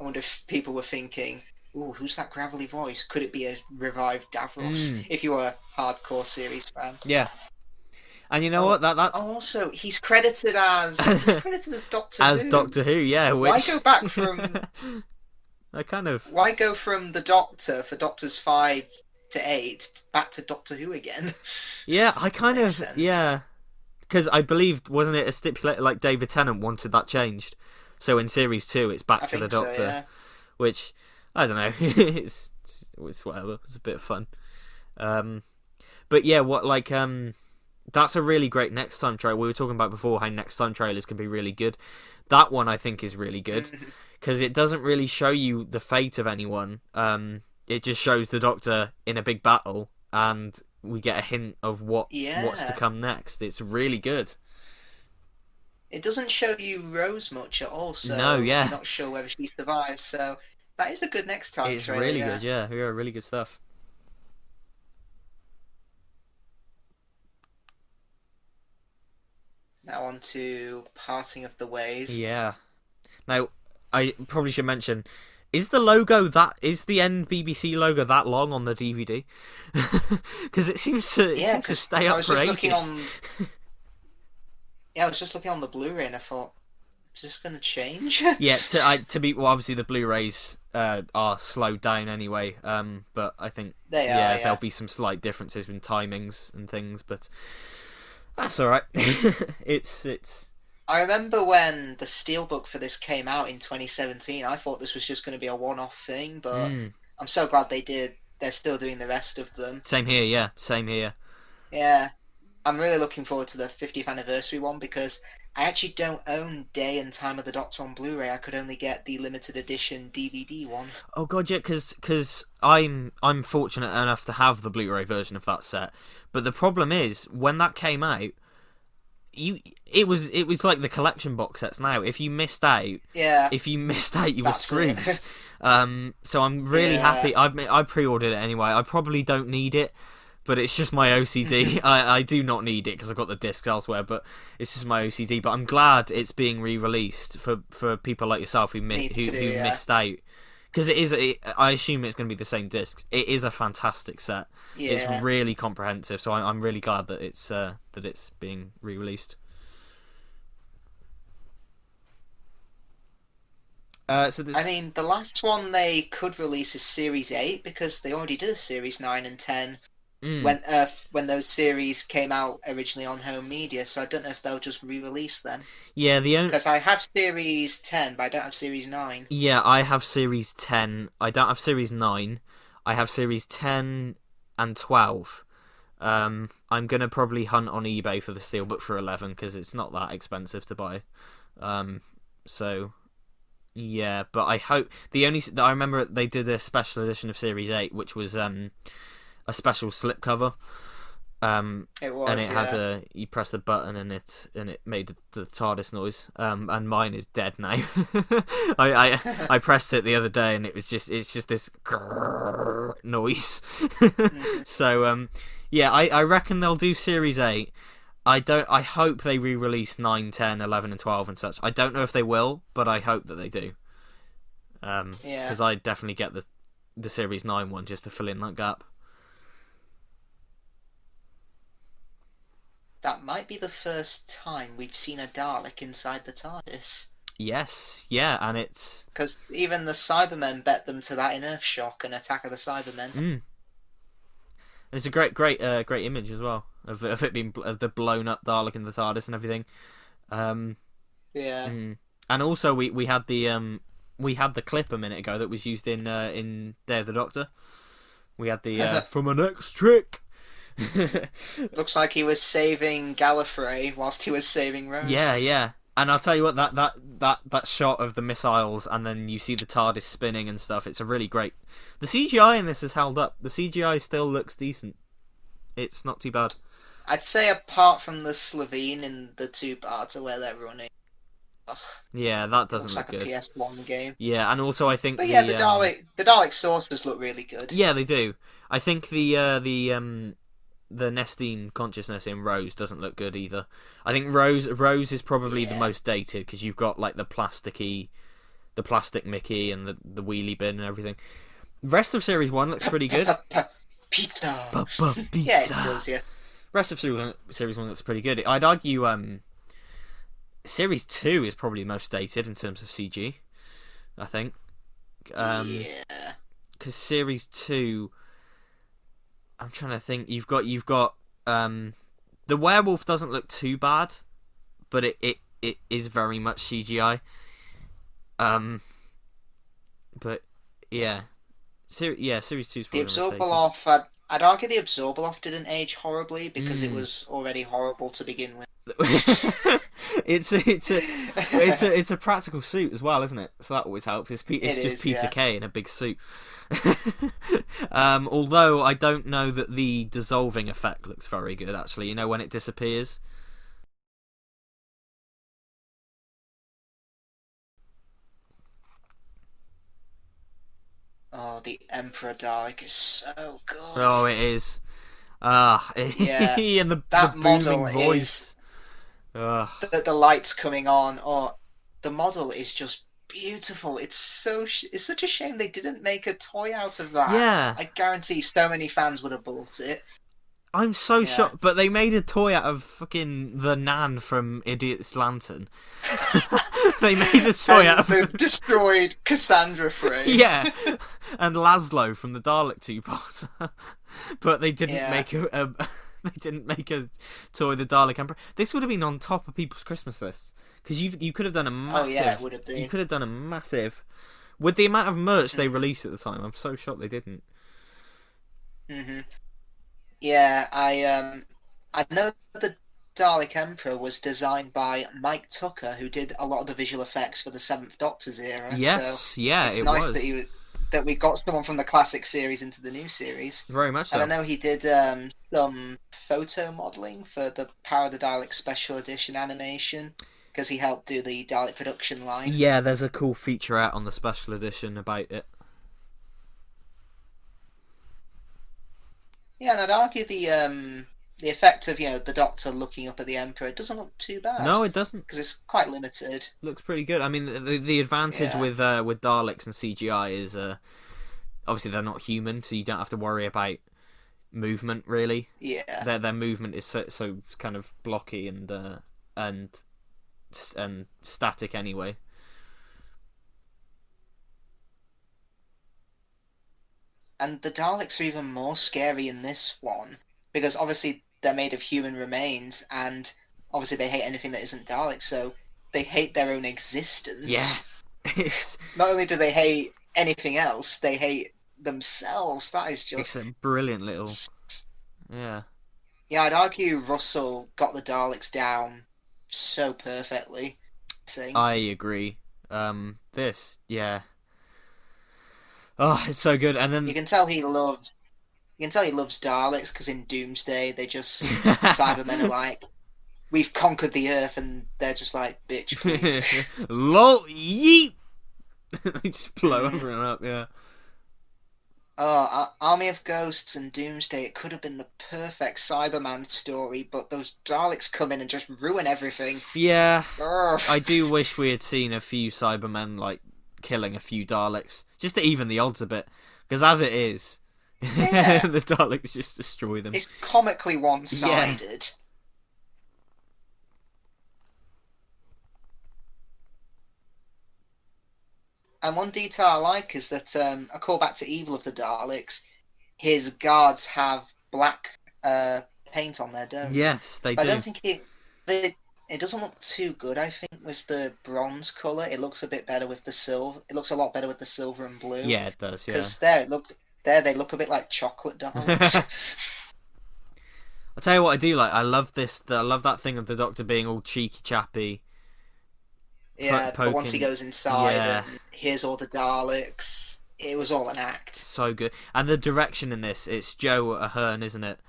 I wonder if people were thinking, ooh, who's that gravelly voice? Could it be a revived Davros? If you were a hardcore series fan. Yeah. And you know what? That also, he's credited as Doctor Who. Doctor Who, yeah. Why go back from I kind of Why go from the Doctor for Doctors 5 to 8 back to Doctor Who again? yeah, I Doesn't kind make of sense. yeah, because I believe wasn't it a stipulate like David Tennant wanted that changed, so in series 2 it's back I to the think so, Doctor, yeah. which I don't know, it's whatever, it's a bit of fun. Um, but yeah, what like that's a really great next time trailer. We were talking about before how next time trailers can be really good. That one I think is really good Mhm. because it doesn't really show you the fate of anyone. It just shows the Doctor in a big battle, and we get a hint of what's to Yeah. come next. It's really good. It doesn't show you Rose much at all, No, so you're yeah, not sure whether she survives. So that is a good next time it's trailer, really yeah. good. Yeah, yeah, really good stuff. Now on to Parting of the Ways. Yeah. Now, I probably should mention. Is the end BBC logo that long on the DVD? Because it Yeah, seems to because stay I up was for just looking ages. on. Yeah, I was just looking on the Blu-ray and I thought, is this going to change? Yeah, to be well, obviously the Blu-rays are slowed down anyway. But I think They are, yeah, there'll yeah. be some slight differences in timings and things, but that's all right. It's I remember when the steelbook for this came out in 2017. I thought this was just going to be a one-off thing, but mm, I'm so glad they did. They're still doing the rest of them. same here. Yeah, same here. Yeah, I'm really looking forward to the 50th anniversary one because I actually don't own Day and Time of the Doctor on Blu-ray. I could only get the limited edition DVD one. Oh god, yeah, because I'm fortunate enough to have the Blu-ray version of that set, but the problem is when that came out, it was like the collection box sets now. Yeah, If you missed out, you were that's screwed. it. So I'm really Yeah. happy. I pre-ordered it anyway. I probably don't need it, but it's just my OCD. I do not need it because I've got the discs elsewhere, but it's just my OCD. But I'm glad it's being re-released for people like yourself Need to do, who yeah. missed out. Because I assume it's going to be the same discs. It is a fantastic set. It's Yeah. really comprehensive, so I'm really glad that it's being re-released. So I this, mean, the last one they could release is Series 8 because they already did a Series 9 and 10 mm, when those series came out originally on home media, so I don't know if they'll just re-release them. yeah, the only Because I have Series 10, but I don't have Series 9. yeah, I have Series 10. I don't have Series 9. I have Series 10 and 12. I'm gonna probably hunt on eBay for the Steelbook for 11 because it's not that expensive to buy. Um, so yeah, but I hope I remember they did a special edition of Series 8, which was a special slipcover. It And was, it had yeah. you press the button and it made the TARDIS noise. And mine is dead now. I pressed it the other day and it's just this grrr noise. Mhm. So yeah, I reckon they'll do Series 8. I hope they re-release 9, 10, 11 and 12 and such. I don't know if they will, but I hope that they do. Yeah. Because I definitely get the Series 9 one just to fill in that gap. That might be the first time we've seen a Dalek inside the TARDIS. Yes, yeah, and it's Because even the Cybermen bet them to that in Earthshock and Attack of the Cybermen. mm, it's a great image as well of it being of the blown up Dalek in the TARDIS and everything. Um, Yeah. mm. And also we had the clip a minute ago that was used in Day of the Doctor. We had the from an X trick. Looks like he was saving Gallifrey whilst he was saving Rose. Yeah, yeah. And I'll tell you what, that shot of the missiles and then you see the TARDIS spinning and stuff, it's a really great. The CGI in this has held up. The CGI still looks decent. It's not too bad. I'd say apart from the Slovene in the two parts where they're running. Ugh, Yeah, that it looks doesn't look like a good. PS1 game. Yeah, and also I think But yeah, the Dalek saucers look really good. yeah, they do. I think the Nestine consciousness in Rose doesn't look good either. I think Rose is probably the Yeah. most dated because you've got like the plastic Mickey and the wheelie bin and everything. The rest of Series 1 looks pretty good. Pizza. Yeah, it Pizza. does, yeah. Rest of Series 1 looks pretty good. I'd argue Series 2 is probably the most dated in terms of CG, I think. Yeah. Because series 2, I'm trying to think. You've got the werewolf doesn't look too bad, but it is very much CGI. But yeah, series 2 is The probably the most dated. Absorbaloff, I'd argue the Absorbaloff didn't age horribly because it Mm. was already horrible to begin with. it's a practical suit as well, isn't it? So that always helps. It It's just is, Peter yeah. Kay in a big suit. Although I don't know that the dissolving effect looks very good. Actually, you know when it disappears. Oh, the Emperor Dalek is so good. Oh, it is. Yeah, And the that booming model is voice. Ah, the lights coming on. Or the model is just beautiful. It's such a shame they didn't make a toy out of that. yeah. I guarantee so many fans would have bought it. I'm so Yeah. shocked, but they made a toy out of fucking the Nan from Idiot's Lantern. They made a toy And out of the destroyed Cassandra frame. yeah, and Laszlo from the Dalek two-part. But they didn't Yeah. make they didn't make a toy of the Dalek Emperor. This would have been on top of people's Christmas lists because you could have done a Oh massive. yeah, it would have You been. could have done a massive with the amount of merch they Mm. released at the time. I'm so shocked they didn't. Hmm. Yeah, I know the Dalek Emperor was designed by Mike Tucker, who did a lot of the visual effects for the Seventh Doctor's era. So Yes, yeah, it's it nice was that we got someone from the classic series into the new series. very much And I so. know he did some photo modeling for the Power of the Dalek Special Edition animation because he helped do the Dalek production line. Yeah, there's a cool featurette on the special edition about it. Yeah, and I'd argue the effect of the Doctor looking up at the Emperor doesn't look too bad No, it doesn't. because it's quite limited. Looks pretty good. I mean, the advantage Yeah. with Daleks and CGI is obviously they're not human, so you don't have to worry about movement really. Yeah. Their movement is so kind of blocky and static anyway. And the Daleks are even more scary in this one because obviously they're made of human remains and obviously they hate anything that isn't Dalek, so they hate their own existence. Yeah, it's Not only do they hate anything else, they hate themselves. That is it's just. a brilliant little yeah. Yeah, I'd argue Russell got the Daleks down so perfectly. I think. I agree. This yeah. Oh, it's so good. And You then can tell he loves. You can tell he loves Daleks because in Doomsday Cybermen are like, we've conquered the Earth, and they're just like, bitch, please. lol yeet. They just blow everyone up. Yeah. Oh, Army of Ghosts and Doomsday, it could have been the perfect Cyberman story, but those Daleks come in and just ruin everything. Yeah. Urgh. I do wish we had seen a few Cybermen like killing a few Daleks, just to even the odds a bit. Because as it is, Yeah. the Daleks just destroy them. It's comically one-sided. And one detail I like is that, a callback to Evil of the Daleks, his guards have black paint on their domes. Yes, they But I do. don't think it doesn't look too good, I think, with the bronze colour. It looks a bit better with the silver. It looks a lot better with the silver and blue. Yeah, it does. Yeah. Because they look a bit like chocolate Daleks. I'll tell you what I do like. I love this. I love that thing of the Doctor being all cheeky chappy. Yeah, but once he Poking. goes inside Yeah. and hears all the Daleks, it was all an act. So good. And the direction in this, it's Joe Ahern, isn't it?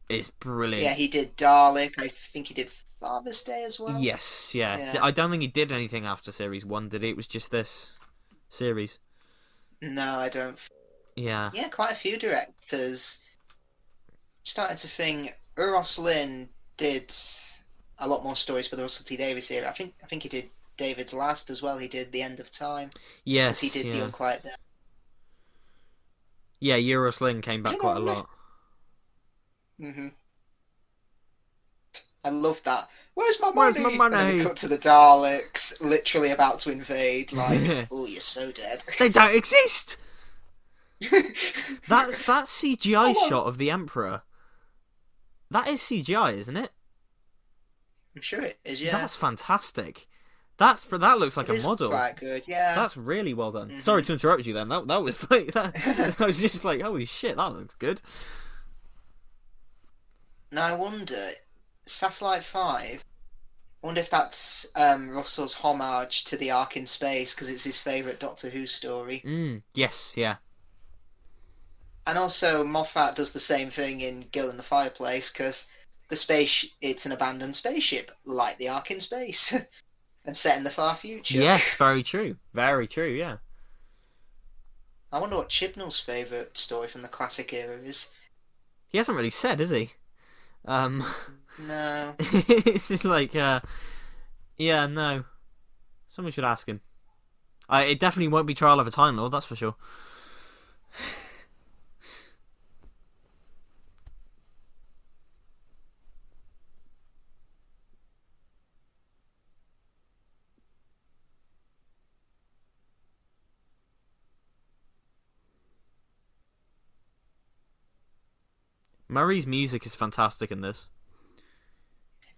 It's brilliant. Yeah, he did Dalek. I think he did Father's Day as well. Yes, yeah. Yeah. I don't think he did anything after series 1, did he? It was just this series. No, I don't. Yeah. Yeah, quite a few directors. Started to think Uros Lynn did a lot more stories for the Russell T Davies era. I think he did David's Last as well. He did The End of Time. Yes, He did yeah. The Unquiet Death. Yeah, Eurosling came back Do you quite a know lot. Hmm. I love that. Where's my Where's my money? And then we money? cut to the Daleks, literally about to invade. Like, oh, you're so dead. They don't exist. That's that CGI Oh, well, shot of the Emperor. That is CGI, isn't it? I'm sure it is. Yeah, That's fantastic. That looks like it a is model. quite good. Yeah. That's really well done. Mm-hmm. Sorry to interrupt you. Then that was like that. I was just like, holy shit, that looks good. Now I wonder, Satellite 5. I wonder if that's Russell's homage to the Ark in Space because it's his favourite Doctor Who story. Yes, yeah. And also Moffat does the same thing in Gill in the Fireplace because it's an abandoned spaceship like the Ark in Space and set in the far future. Yes, very true. Very true, yeah. I wonder what Chibnall's favourite story from the classic era is. He hasn't really said, has he? No. It's just like, yeah, no. Someone should ask him. It definitely won't be Trial of a Time Lord, that's for sure. Murray's music is fantastic in this.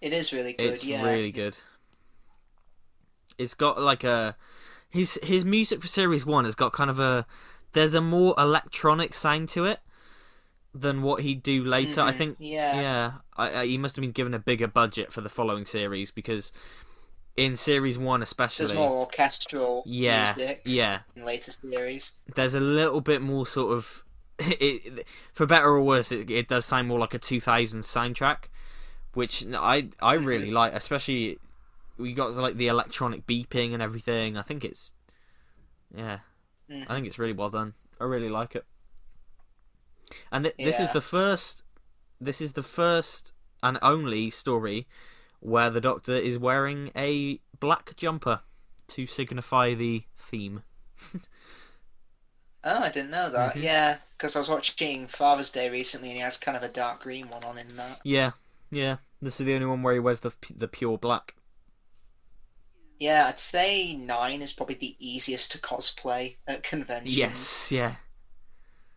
It is really good, It's yeah. really good. It's got like his music for series 1 has got kind of there's a more electronic sound to it than what he'd do later. I think Yeah. he must have been given a bigger budget for the following series because in series 1 especially There's more orchestral music in later series. There's a little bit more sort of for better or worse, it does sound more like a 2000s soundtrack, which I really like, especially we got like the electronic beeping and everything. I think it's I think it's really well done. I really like it. And this is the first and only story where the Doctor is wearing a black jumper to signify the theme. Oh, I didn't know that. Yeah, because I was watching Father's Day recently, and he has kind of a dark green one on in that. Yeah. This is the only one where he wears the pure black. Yeah, I'd say 9 is probably the easiest to cosplay at conventions. Yes, yeah.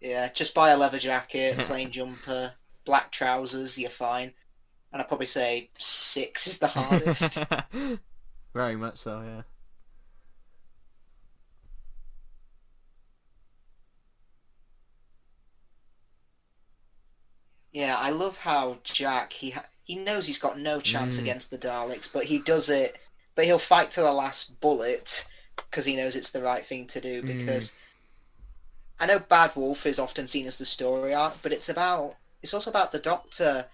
Yeah, just buy a leather jacket, plain jumper, black trousers, you're fine. And I'd probably say 6 is the hardest. Very much so, yeah. Yeah, I love how Jack, he knows he's got no chance against the Daleks, but he does it, but he'll fight to the last bullet because he knows it's the right thing to do, because I know Bad Wolf is often seen as the story arc, but it's also about the Doctor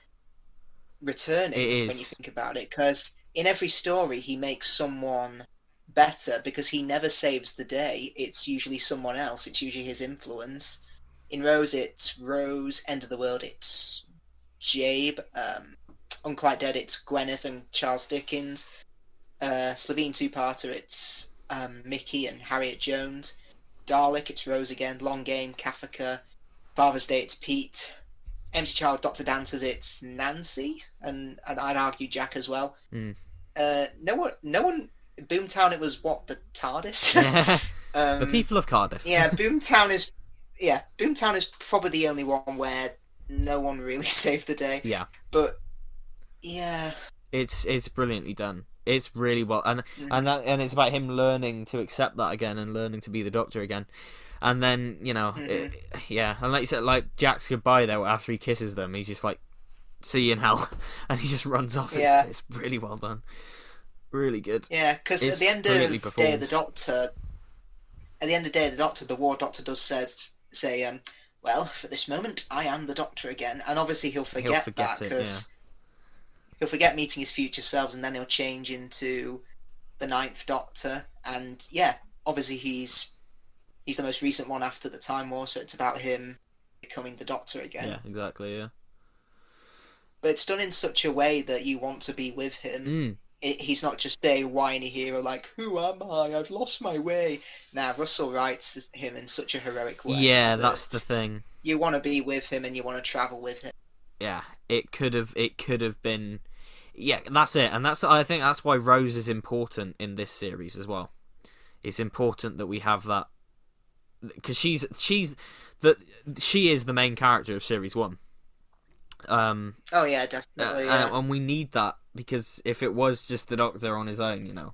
returning when you think about it, because in every story he makes someone better because he never saves the day. It's usually someone else. It's usually his influence. In Rose, it's Rose. End of the World, it's Jabe. Unquite Dead, it's Gwyneth and Charles Dickens. Slovene two-parter, it's Mickey and Harriet Jones. Dalek, it's Rose again. Long Game, Kafka. Father's Day, it's Pete. Empty Child, Dr. Dancers, it's Nancy, and I'd argue Jack as well. No one. Boomtown, it was what, the TARDIS? The people of Cardiff. Yeah, Boomtown is probably the only one where no one really saved the day. Yeah, but yeah, it's brilliantly done. It's really well, and it's about him learning to accept that again and learning to be the Doctor again. And then, and like you said, like Jack's goodbye though after he kisses them, he's just like, "See you in hell," and he just runs off. It's really well done, really good. Yeah, because at the end of Day of the Doctor, the War Doctor does say, "Well, for this moment, I am the Doctor again," and obviously he'll forget that because he'll forget meeting his future selves, and then he'll change into the Ninth Doctor, and obviously he's the most recent one after the Time War, so it's about him becoming the Doctor again. Yeah, exactly, yeah. But it's done in such a way that you want to be with him. He's not just a whiny hero like, "Who am I? I've lost my way." Now, Russell writes him in such a heroic way. Yeah, that's the thing. You want to be with him and you want to travel with him. Yeah, it could have been Yeah, that's it, and I think that's why Rose is important in this series as well. It's important that we have that because she is the main character of series 1. Oh yeah, definitely. Yeah. And we need that because if it was just the Doctor on his own,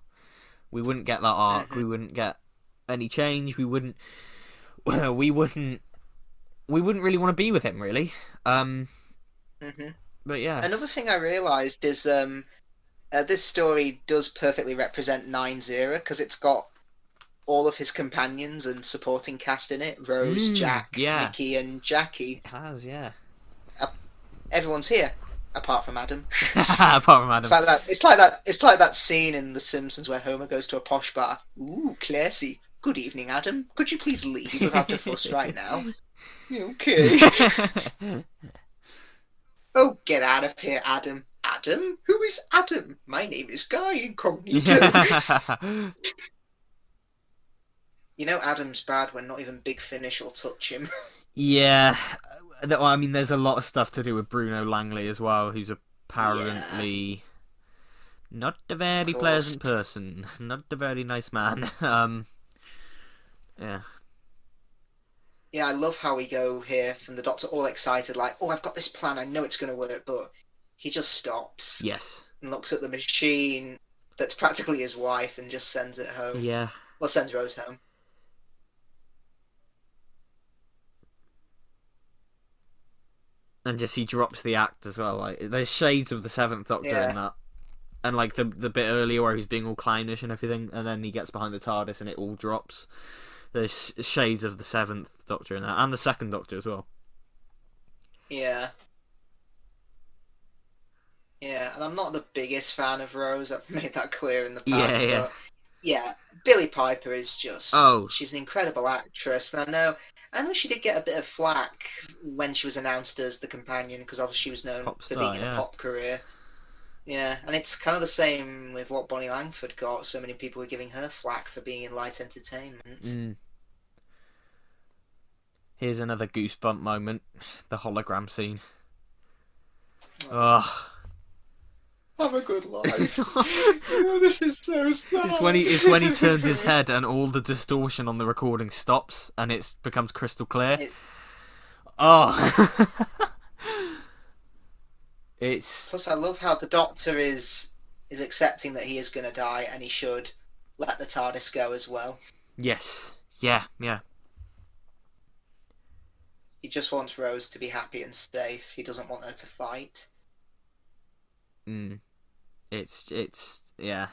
we wouldn't get that arc. Mm-hmm. We wouldn't get any change. We wouldn't really want to be with him, really. Mm-hmm. But yeah. Another thing I realised is this story does perfectly represent 9-0 because it's got all of his companions and supporting cast in it. Rose, Jack, Nikki and Jackie. It has, yeah. Everyone's here, apart from Adam. Apart from Adam. It's like that scene in The Simpsons where Homer goes to a posh bar. Ooh, classy. Good evening, Adam. Could you please leave without a fuss right now? Okay. Oh, get out of here, Adam. Adam? Who is Adam? My name is Guy Incognito. Adam's bad when not even Big Finish will touch him. Yeah. I mean, there's a lot of stuff to do with Bruno Langley as well, who's apparently not a very pleasant person. Not a very nice man. Yeah. Yeah, I love how we go here from the Doctor all excited, like, oh, I've got this plan, I know it's going to work, but he just stops. Yes. And looks at the machine that's practically his wife and just sends it home. Yeah. Well, sends Rose home. And just he drops the act as well. Like, there's shades of the Seventh Doctor in that. And like the bit earlier where he's being all clownish and everything, and then he gets behind the TARDIS and it all drops. There's shades of the Seventh Doctor in that, and the Second Doctor as well. Yeah. Yeah, and I'm not the biggest fan of Rose. I've made that clear in the past. Yeah. But yeah, Billie Piper is just... Oh. She's an incredible actress. And I know she did get a bit of flack when she was announced as the companion, because obviously she was known for being in a pop career. Yeah, and it's kind of the same with what Bonnie Langford got. So many people were giving her flack for being in light entertainment. Mm. Here's another goosebump moment. The hologram scene. Ugh. Have a good life. This is so sad. It's when he turns his head and all the distortion on the recording stops and it becomes crystal clear. Oh. Plus, I love how the Doctor is accepting that he is going to die and he should let the TARDIS go as well. Yes. Yeah. He just wants Rose to be happy and safe. He doesn't want her to fight. It's yeah.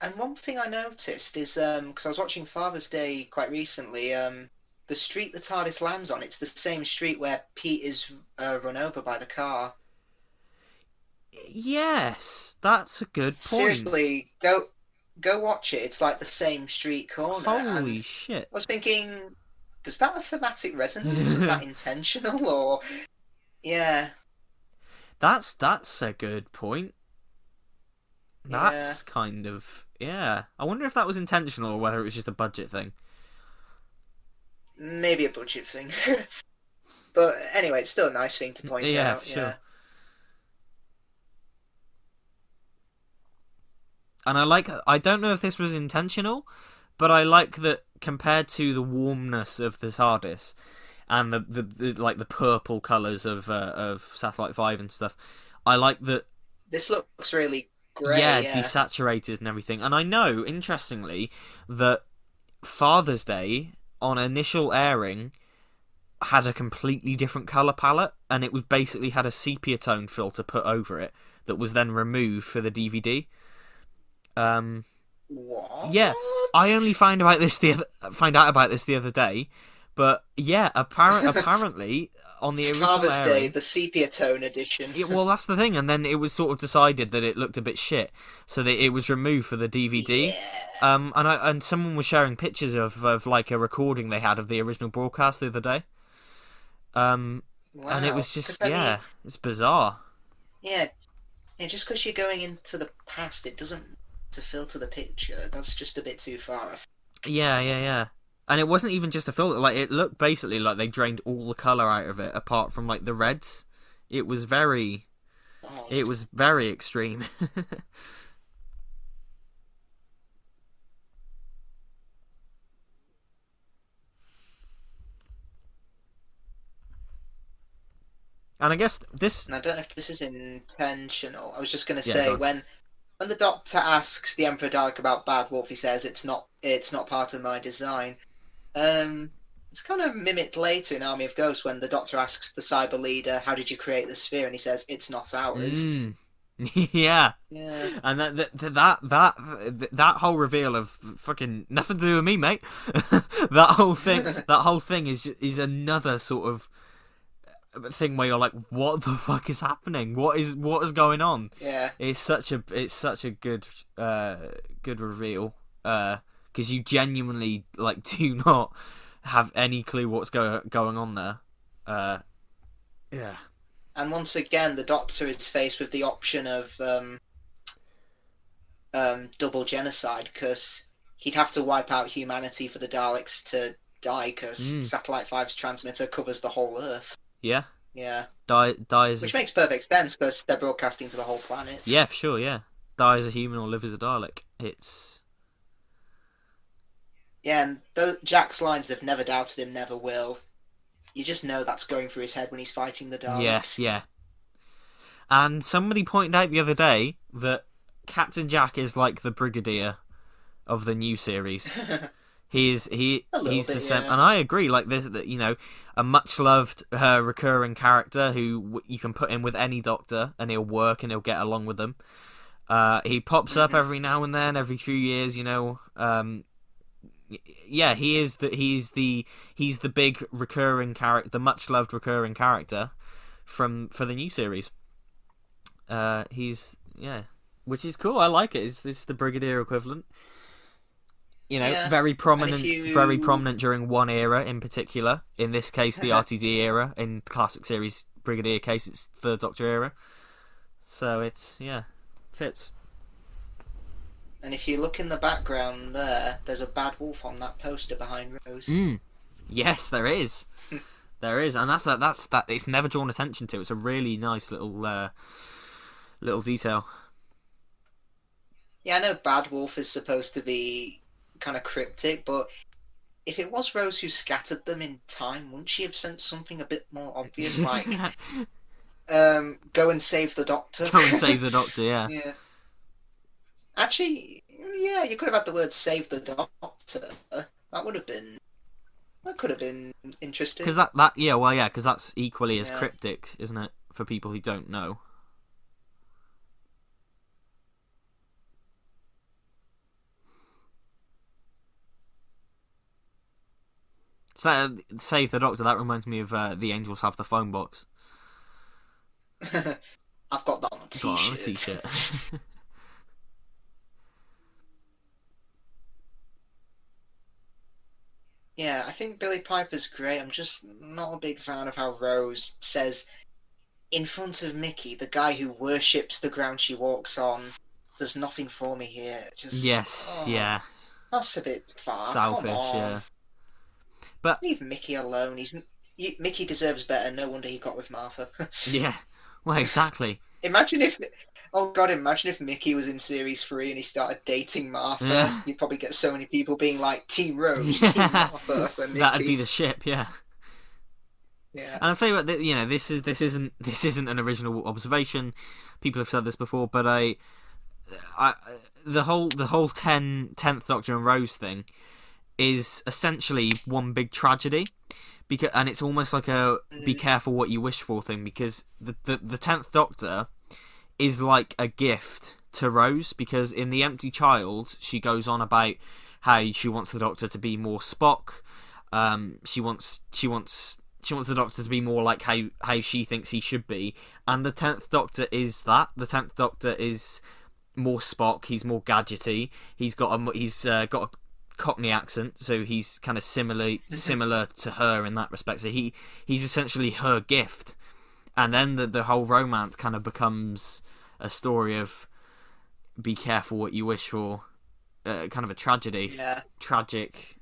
And one thing I noticed is because I was watching Father's Day quite recently, the street the TARDIS lands on, it's the same street where Pete is run over by the car. Yes, that's a good point. Seriously, go watch it. It's like the same street corner. Holy shit! I was thinking, does that have thematic resonance? Was that intentional or? Yeah. That's a good point. That's kind of I wonder if that was intentional or whether it was just a budget thing. Maybe a budget thing. But anyway, it's still a nice thing to point out. Yeah, for sure. And I don't know if this was intentional, but I like that compared to the warmness of the TARDIS and the like the purple colours of Satellite 5 and stuff, I like that this looks really grey. Yeah, desaturated and everything. And I know, interestingly, that Father's Day on initial airing had a completely different colour palette, and it was basically had a sepia tone filter put over it that was then removed for the DVD. What? Yeah, I only find out about this the other day, but yeah, apparently on the original Father's airing, Day, the sepia tone edition. Well, that's the thing, and then it was sort of decided that it looked a bit shit, so that it was removed for the DVD. Yeah. And someone was sharing pictures of like a recording they had of the original broadcast the other day. Wow. And it was just it's bizarre. Yeah, just because you're going into the past, it doesn't to filter the picture. That's just a bit too far. Yeah. And it wasn't even just a filter. Like, it looked basically like they drained all the colour out of it, apart from like the reds. It was very. God. It was very extreme. And I guess this... And I don't know if this is intentional. I was just going to Yeah, go say on. when the Doctor asks the Emperor Dalek about Bad Wolf, he says it's not part of my design. It's kind of mimicked later in Army of Ghosts when the Doctor asks the Cyber Leader, "How did you create the sphere?" and he says, "It's not ours." Yeah. Yeah. And that whole reveal of fucking nothing to do with me, mate. that whole thing is another sort of thing where you're like, what the fuck is happening? What is going on? Yeah. It's such a good good reveal, because you genuinely like do not have any clue what's going on there. Yeah. And once again, the Doctor is faced with the option of double genocide, because he'd have to wipe out humanity for the Daleks to die, because Satellite 5's transmitter covers the whole Earth. Yeah. Yeah. Die Which makes perfect sense, because they're broadcasting to the whole planet. Yeah, for sure, yeah. Die as a human or live as a Dalek. It's... Yeah, and Jack's lines, "They've never doubted him, never will." You just know that's going through his head when he's fighting the Daleks. Yeah. And somebody pointed out the other day that Captain Jack is like the Brigadier of the new series. He's the same, yeah. and I agree. Like this, a much loved recurring character who you can put in with any Doctor, and he'll work and he'll get along with them. He pops up every now and then, every few years. Yeah, he's the big recurring character, the much loved recurring character for the new series. Which is cool. I like it. It's the Brigadier equivalent. Very prominent during one era in particular. In this case, the RTD era. In the classic series Brigadier case, it's Third Doctor era. So it's fits. And if you look in the background there's a Bad Wolf on that poster behind Rose. Yes, there is. There is, and that's that. It's never drawn attention to. It's a really nice little detail. Yeah, I know Bad Wolf is supposed to be kind of cryptic, but if it was Rose who scattered them in time, wouldn't she have sent something a bit more obvious, like go and save the Doctor? Go and save the Doctor, yeah. Yeah. Actually, yeah, you could have had the word "save the Doctor." That could have been interesting. Because because that's equally as cryptic, isn't it, for people who don't know? So, save the Doctor. That reminds me of The Angels Have the Phone Box. I've got that on a t-shirt. Yeah, I think Billie Piper's great. I'm just not a big fan of how Rose says, in front of Mickey, the guy who worships the ground she walks on, "There's nothing for me here." Yeah. That's a bit far. Selfish, Come on. yeah. But leave Mickey alone. Mickey deserves better. No wonder he got with Martha. Yeah, well, exactly. Imagine if Mickey was in series 3 and he started dating Martha. Yeah. You'd probably get so many people being like, "Team Rose, Team Martha," for Mickey. That'd be the ship, yeah. Yeah. And I'll say what this isn't an original observation. People have said this before, but the whole 10th Doctor and Rose thing is essentially one big tragedy, and it's almost like a be careful what you wish for thing, because the 10th Doctor is like a gift to Rose, because in The Empty Child she goes on about how she wants the Doctor to be more Spock. She wants the Doctor to be more like how she thinks he should be, and the 10th Doctor is that. The 10th Doctor is more Spock. He's more gadgety. He's got a Cockney accent, so he's kind of similar to her in that respect. So he's essentially her gift, and then the whole romance kind of becomes a story of be careful what you wish for, kind of a tragedy, tragic,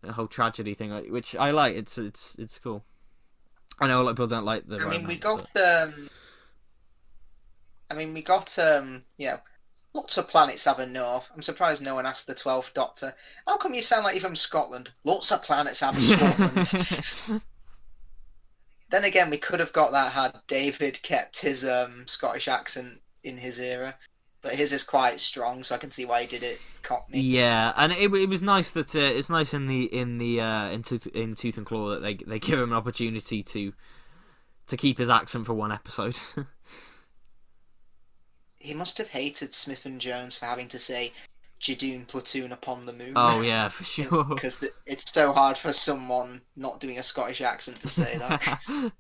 the whole tragedy thing, which I like. It's cool. I know a lot of people don't like the romance. We got I mean, we got lots of planets have a north. I'm surprised no one asked the 12th Doctor, how come you sound like you're from Scotland? Lots of planets have a Scotland. Then again, we could have got that had David kept his Scottish accent in his era, but his is quite strong, so I can see why he did it Cockney. Yeah, and it was nice that it's nice in Tooth and Claw that they give him an opportunity to keep his accent for one episode. He must have hated Smith and Jones for having to say Jadoon platoon upon the moon. Oh yeah, for sure. Because it's so hard for someone not doing a Scottish accent to say that.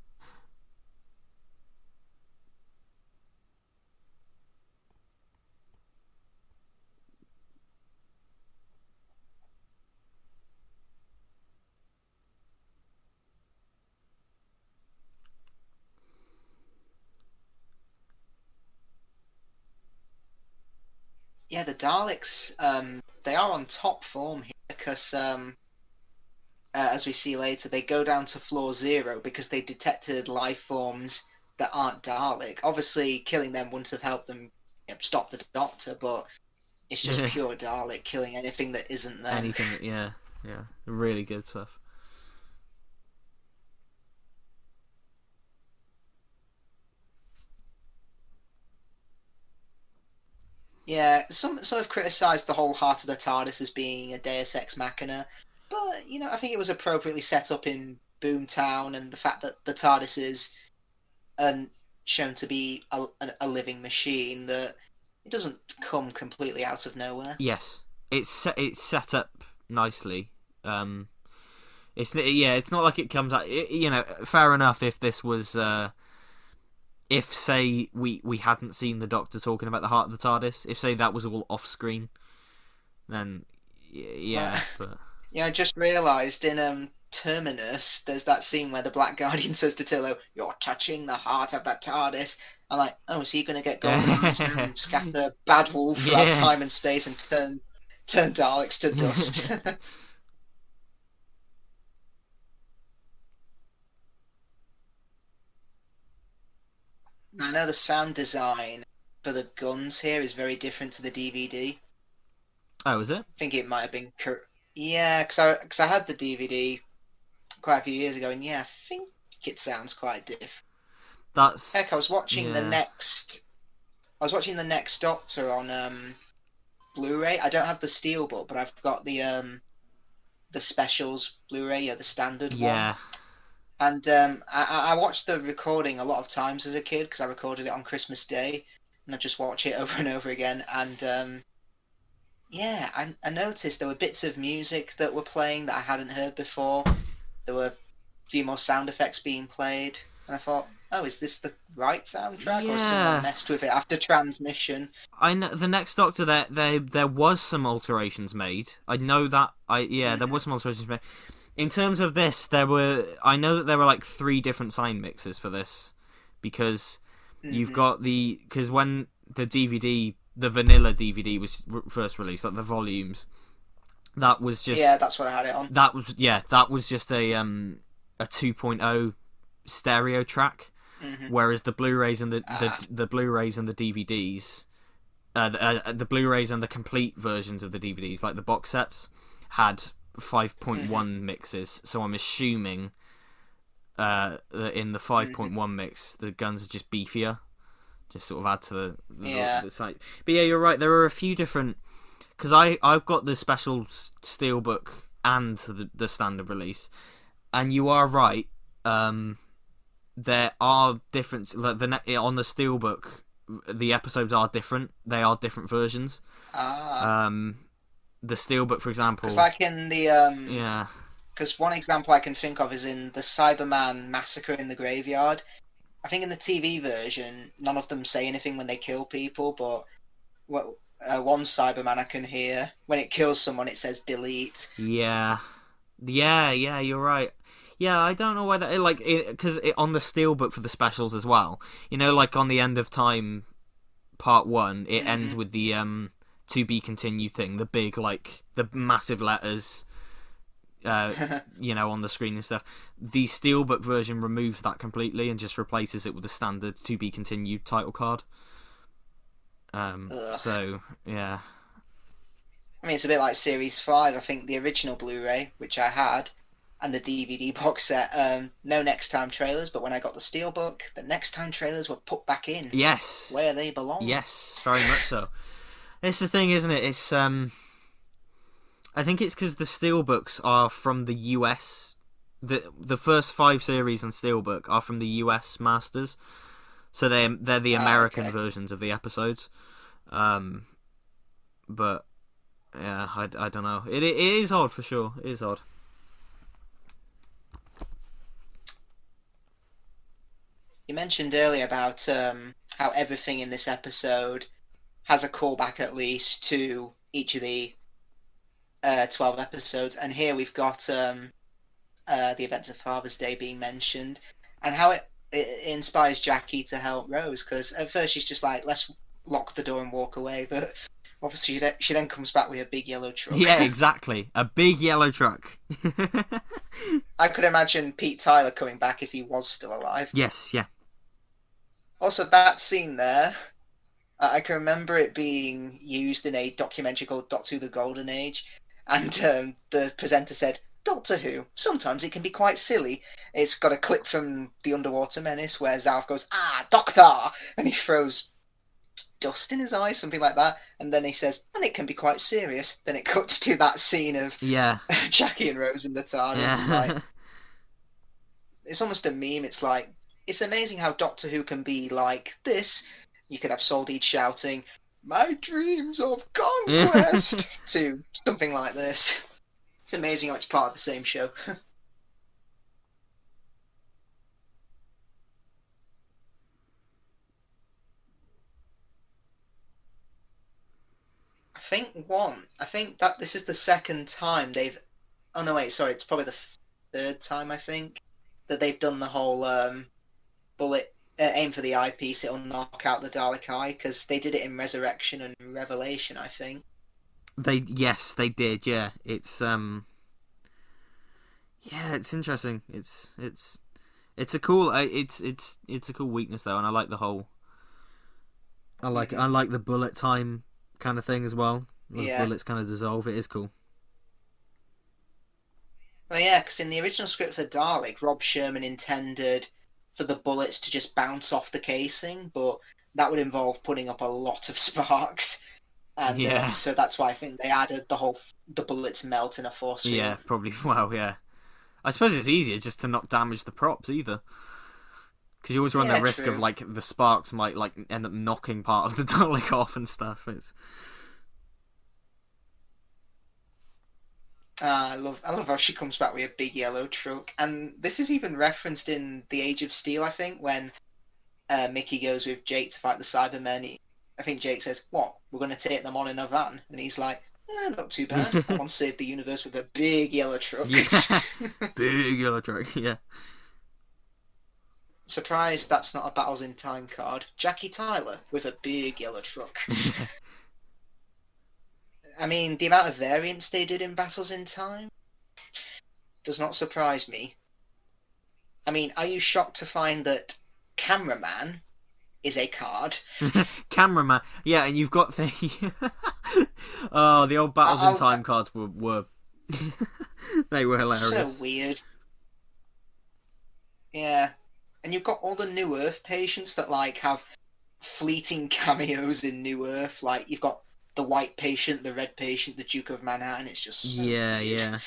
Yeah, the Daleks, they are on top form here because, as we see later, they go down to floor 0 because they detected life forms that aren't Dalek. Obviously, killing them wouldn't have helped them stop the Doctor, but it's just pure Dalek killing anything that isn't them. Anything, yeah, really good stuff. Yeah, some have criticised the whole Heart of the TARDIS as being a Deus Ex Machina, but I think it was appropriately set up in Boomtown, and the fact that the TARDIS is shown to be a living machine, that it doesn't come completely out of nowhere. Yes, it's set up nicely. It's not like it comes out. Fair enough if this was. If, say, we hadn't seen the Doctor talking about the heart of the TARDIS, if, say, that was all off-screen, then, yeah, but... Yeah, I just realised in Terminus, there's that scene where the Black Guardian says to Tillo, "You're touching the heart of that TARDIS." I'm like, oh, is he going to get golden eyes now and scatter Bad Wolf throughout time and space and turn Daleks to dust? I know the sound design for the guns here is very different to the DVD. Oh, is it? I think it might have been... Yeah, because I had the DVD quite a few years ago, and yeah, I think it sounds quite diff. Heck, I was watching the next Doctor on Blu-ray. I don't have the Steelbook, but I've got the specials Blu-ray, the standard one. And I watched the recording a lot of times as a kid because I recorded it on Christmas Day, and I just watch it over and over again. And I noticed there were bits of music that were playing that I hadn't heard before. There were a few more sound effects being played, and I thought, oh, is this the right soundtrack, or someone messed with it after transmission? I know the next Doctor there was some alterations made. I know that. There was some alterations made. In terms of this, I know that there were like 3 different sound mixes for this, because you've got because when the DVD, the vanilla DVD was first released, like the volumes, that was just that's what I had it on. That was just a 2.0 stereo track, whereas the Blu-rays and the Blu-rays and the DVDs, the Blu-rays and the complete versions of the DVDs, like the box sets, had 5.1 mixes, so I'm assuming that in the 5.1 mix the guns are just beefier, just sort of add to the site. But yeah, you're right, there are a few different, because I've got the special steelbook and the standard release, and you are right, there are differences, like on the steelbook the episodes are different, they are different versions. The Steelbook, for example. Because like in the because one example I can think of is in the Cyberman Massacre in the Graveyard. I think in the TV version, none of them say anything when they kill people, but one Cyberman I can hear, when it kills someone, it says delete. Yeah, you're right. Yeah, I don't know why that, because on the Steelbook for the specials as well, like on the End of Time Part 1, it ends with the to be continued thing, the big, the massive letters, on the screen and stuff. The Steelbook version removes that completely and just replaces it with the standard to be continued title card. Ugh. So yeah. I mean, it's a bit like Series 5. I think the original Blu-ray, which I had, and the DVD box set, no Next Time trailers, but when I got the Steelbook, the Next Time trailers were put back in Yes. where they belong. Yes, very much so. It's the thing, isn't it? It's I think it's because the Steelbooks are from the US. The first 5 series on Steelbook are from the US masters, so they're the American Okay. versions of the episodes. But yeah, I don't know. It is odd for sure. It is odd. You mentioned earlier about how everything in this episode has a callback at least to each of the 12 episodes, and here we've got the events of Father's Day being mentioned, and how it inspires Jackie to help Rose, because at first she's just like, let's lock the door and walk away, but obviously she then comes back with a big yellow truck. Yeah, exactly. A big yellow truck. I could imagine Pete Tyler coming back if he was still alive. Yes, yeah. Also, that scene there, I can remember it being used in a documentary called Doctor Who: The Golden Age, and the presenter said, Doctor Who, sometimes it can be quite silly. It's got a clip from The Underwater Menace where Zarf goes, Doctor! And he throws dust in his eyes, something like that, and then he says, and it can be quite serious. Then it cuts to that scene of Jackie and Rose in the TARDIS. Yeah. Like, it's almost a meme. It's like, it's amazing how Doctor Who can be like this. You could have Soldeed shouting, my dreams of conquest, to something like this. It's amazing how it's part of the same show. I think that this is the second time they've. Oh no, wait, sorry, it's probably the third time I think that they've done the whole bullet aim for the eyepiece, it'll knock out the Dalek eye, because they did it in Resurrection and Revelation, I think. They did. Yeah, it's it's interesting. It's a cool it's a cool weakness though, and I like the whole. I like the bullet time kind of thing as well. The bullets kind of dissolve. It is cool. Well, yeah, because in the original script for Dalek, Rob Sherman intended for the bullets to just bounce off the casing, but that would involve putting up a lot of sparks. And so that's why I think they added the bullets melt in a force field. Yeah, probably. Well, yeah. I suppose it's easier just to not damage the props either, because you always run the risk of like the sparks might like end up knocking part of the Dalek off and stuff. It's. I love how she comes back with a big yellow truck, and this is even referenced in The Age of Steel, I think, when Mickey goes with Jake to fight the Cybermen. I think Jake says, "What? We're going to take them on in a van?" And he's like, "Not too bad. I once saved the universe with a big yellow truck." Yeah, big yellow truck. Yeah. Surprised that's not a Battles in Time card. Jackie Tyler with a big yellow truck. I mean, the amount of variants they did in Battles in Time does not surprise me. I mean, are you shocked to find that Cameraman is a card? Cameraman, yeah, and you've got the the old Battles in Time cards were they were hilarious. So weird. Yeah, and you've got all the New Earth patients that like have fleeting cameos in New Earth. Like you've got the White Patient, the Red Patient, the Duke of Manhattan. It's just so weird.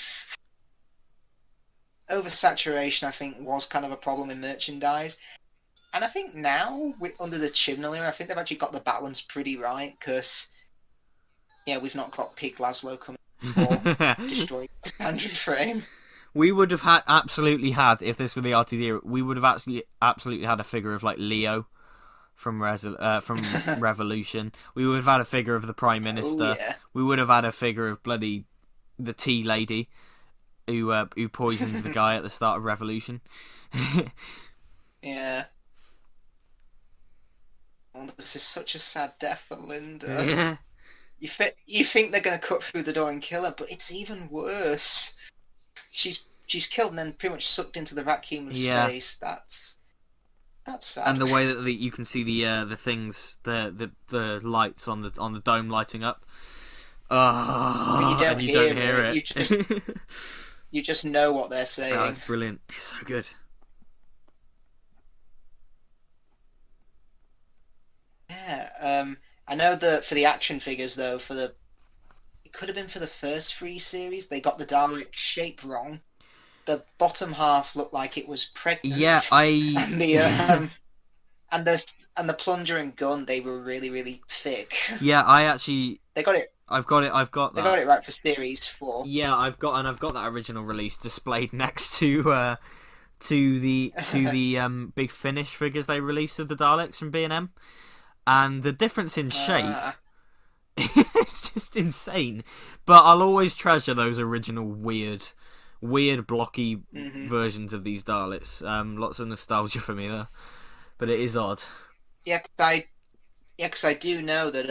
Oversaturation, I think, was kind of a problem in merchandise. And I think now, under the Chibnall era, I think they've actually got the balance pretty right, because, we've not got Pig Laszlo coming or destroying Cassandra Frame. We would have absolutely had, if this were the RTD era, we would have absolutely had a figure of, like, Leo from Revolution. We would have had a figure of the Prime Minister. Yeah. We would have had a figure of bloody the Tea Lady who poisons the guy at the start of Revolution. Yeah. Oh, this is such a sad death for Linda. Yeah. You think they're going to cut through the door and kill her, but it's even worse. She's killed and then pretty much sucked into the vacuum of space. That's that's And sad. the way that you can see the things, the lights on the dome lighting up. But you don't And you don't hear hear it. it. You just know what they're Oh, saying. it's brilliant. It's so good. Yeah. I know that for the action figures though, it could have been for the first three series, they got the Dalek shape wrong. The bottom half looked like it was Yeah, pregnant, I. and the plunger and gun, they were really really thick. Yeah, I actually. They got it. I've got it. I've got They that. got it right for series 4. Yeah, I've got that original release displayed next to the big Finish figures they released of the Daleks from B&M, and the difference in shape. Ah, It's just insane. But I'll always treasure those original weird, blocky versions of these Daleks. Lots of nostalgia for me there. But it is odd. yeah, 'cause I do know that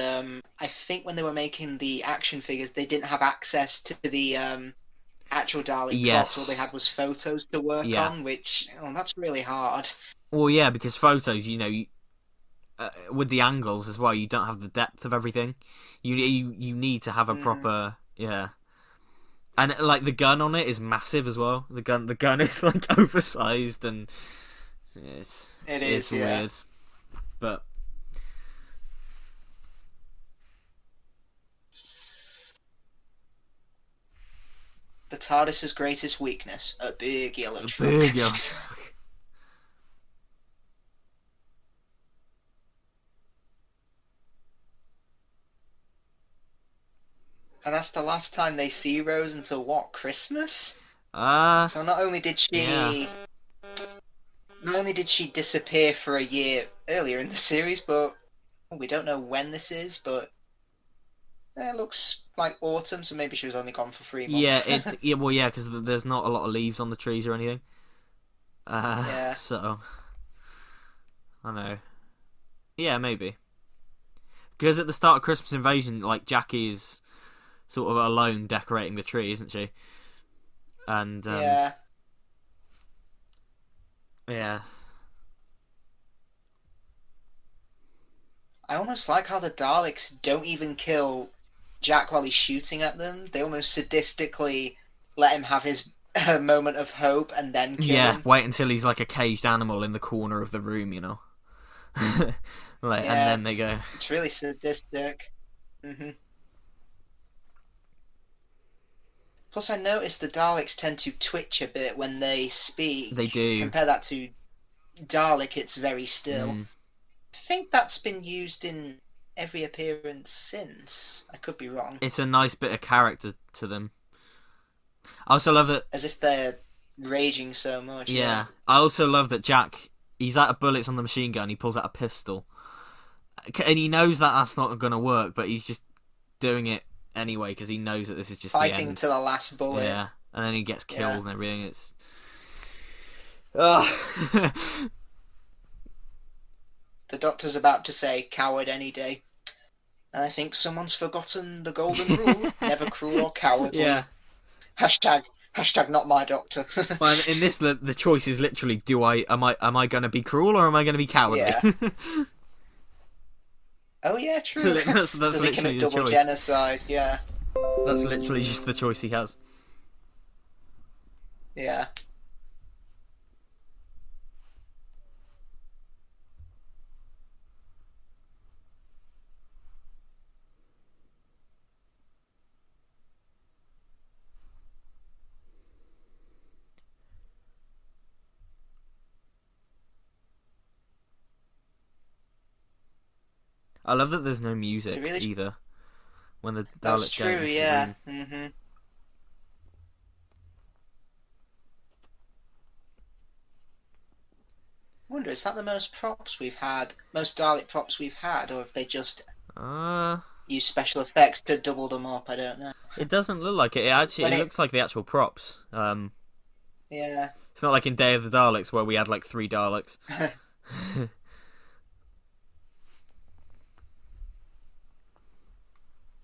I think when they were making the action figures, they didn't have access to the actual Dalek props. All they Yes. had was photos to work Yeah. on, which that's really hard. Well, yeah, because photos, with the angles as well, you don't have the depth of everything. You need to have a proper and like the gun on it is massive as well. The gun is like oversized and it's Yeah. weird, but The TARDIS's greatest weakness: a big yellow a truck. big yellow truck. And that's the last time they see Rose until what, Christmas? Ah, So not only did yeah. she disappear for a year earlier in the series, but we don't know when this is, but it looks like autumn, so maybe she was only gone for 3 months. Yeah, because there's not a lot of leaves on the trees or anything. Yeah. So I know. Yeah, maybe. Because at the start of Christmas Invasion, like Jackie is sort of alone decorating the tree, isn't she? And Yeah. yeah. I almost like how the Daleks don't even kill Jack while he's shooting at them. They almost sadistically let him have his moment of hope and then kill him. Wait until he's like a caged animal in the corner of the room, and then they go. It's really sadistic. Plus, I noticed the Daleks tend to twitch a bit when they speak. They do. Compare that to Dalek, it's very still. I think that's been used in every appearance since. I could be wrong. It's a nice bit of character to them. I also love that. As if they're raging so much. Yeah. I also love that Jack, he's out of bullets on the machine gun, he pulls out a pistol. And he knows that that's not going to work, but he's just doing it anyway because he knows that this is just Fighting the end. to the last bullet. Yeah, and then he gets killed and everything. It's. The Doctor's about to say coward any day. And I think someone's forgotten the golden rule. Never cruel or cowardly. Yeah. Hashtag not my doctor. Well, in this, the choice is literally: am I going to be cruel or am I going to be cowardly? Yeah. Oh yeah, true. that's Does he literally commit the double choice. genocide? Yeah. That's literally just the choice he has. Yeah. I love that there's no music really either when the That's Daleks true, get into yeah. the room. I wonder, is that the most Dalek props we've had, or have they just used special effects to double them up? I don't know. It doesn't look like it. It looks like the actual props. Yeah. It's not like in Day of the Daleks where we had like 3 Daleks.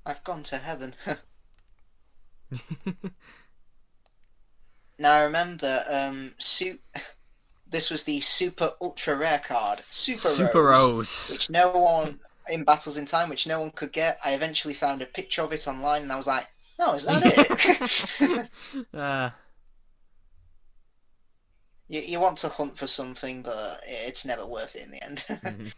I've gone to heaven. Now I remember this was the super ultra rare card, Super Rose, which no one in Battles in Time, which no one could get. I eventually found a picture of it online, and I was like, "Oh, is that it?" You want to hunt for something, but it's never worth it in the end. mm-hmm.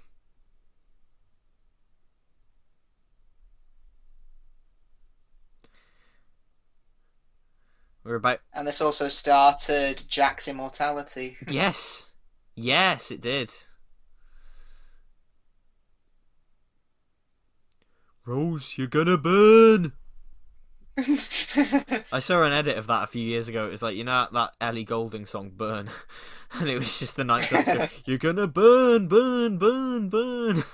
We're about. And this also started Jack's immortality. Yes, it did. Rose, you're gonna burn. I saw an edit of that a few years ago. It was like, you know that Ellie Goulding song, "Burn," and it was just the Ninth Doctor. You're gonna burn, burn, burn, burn.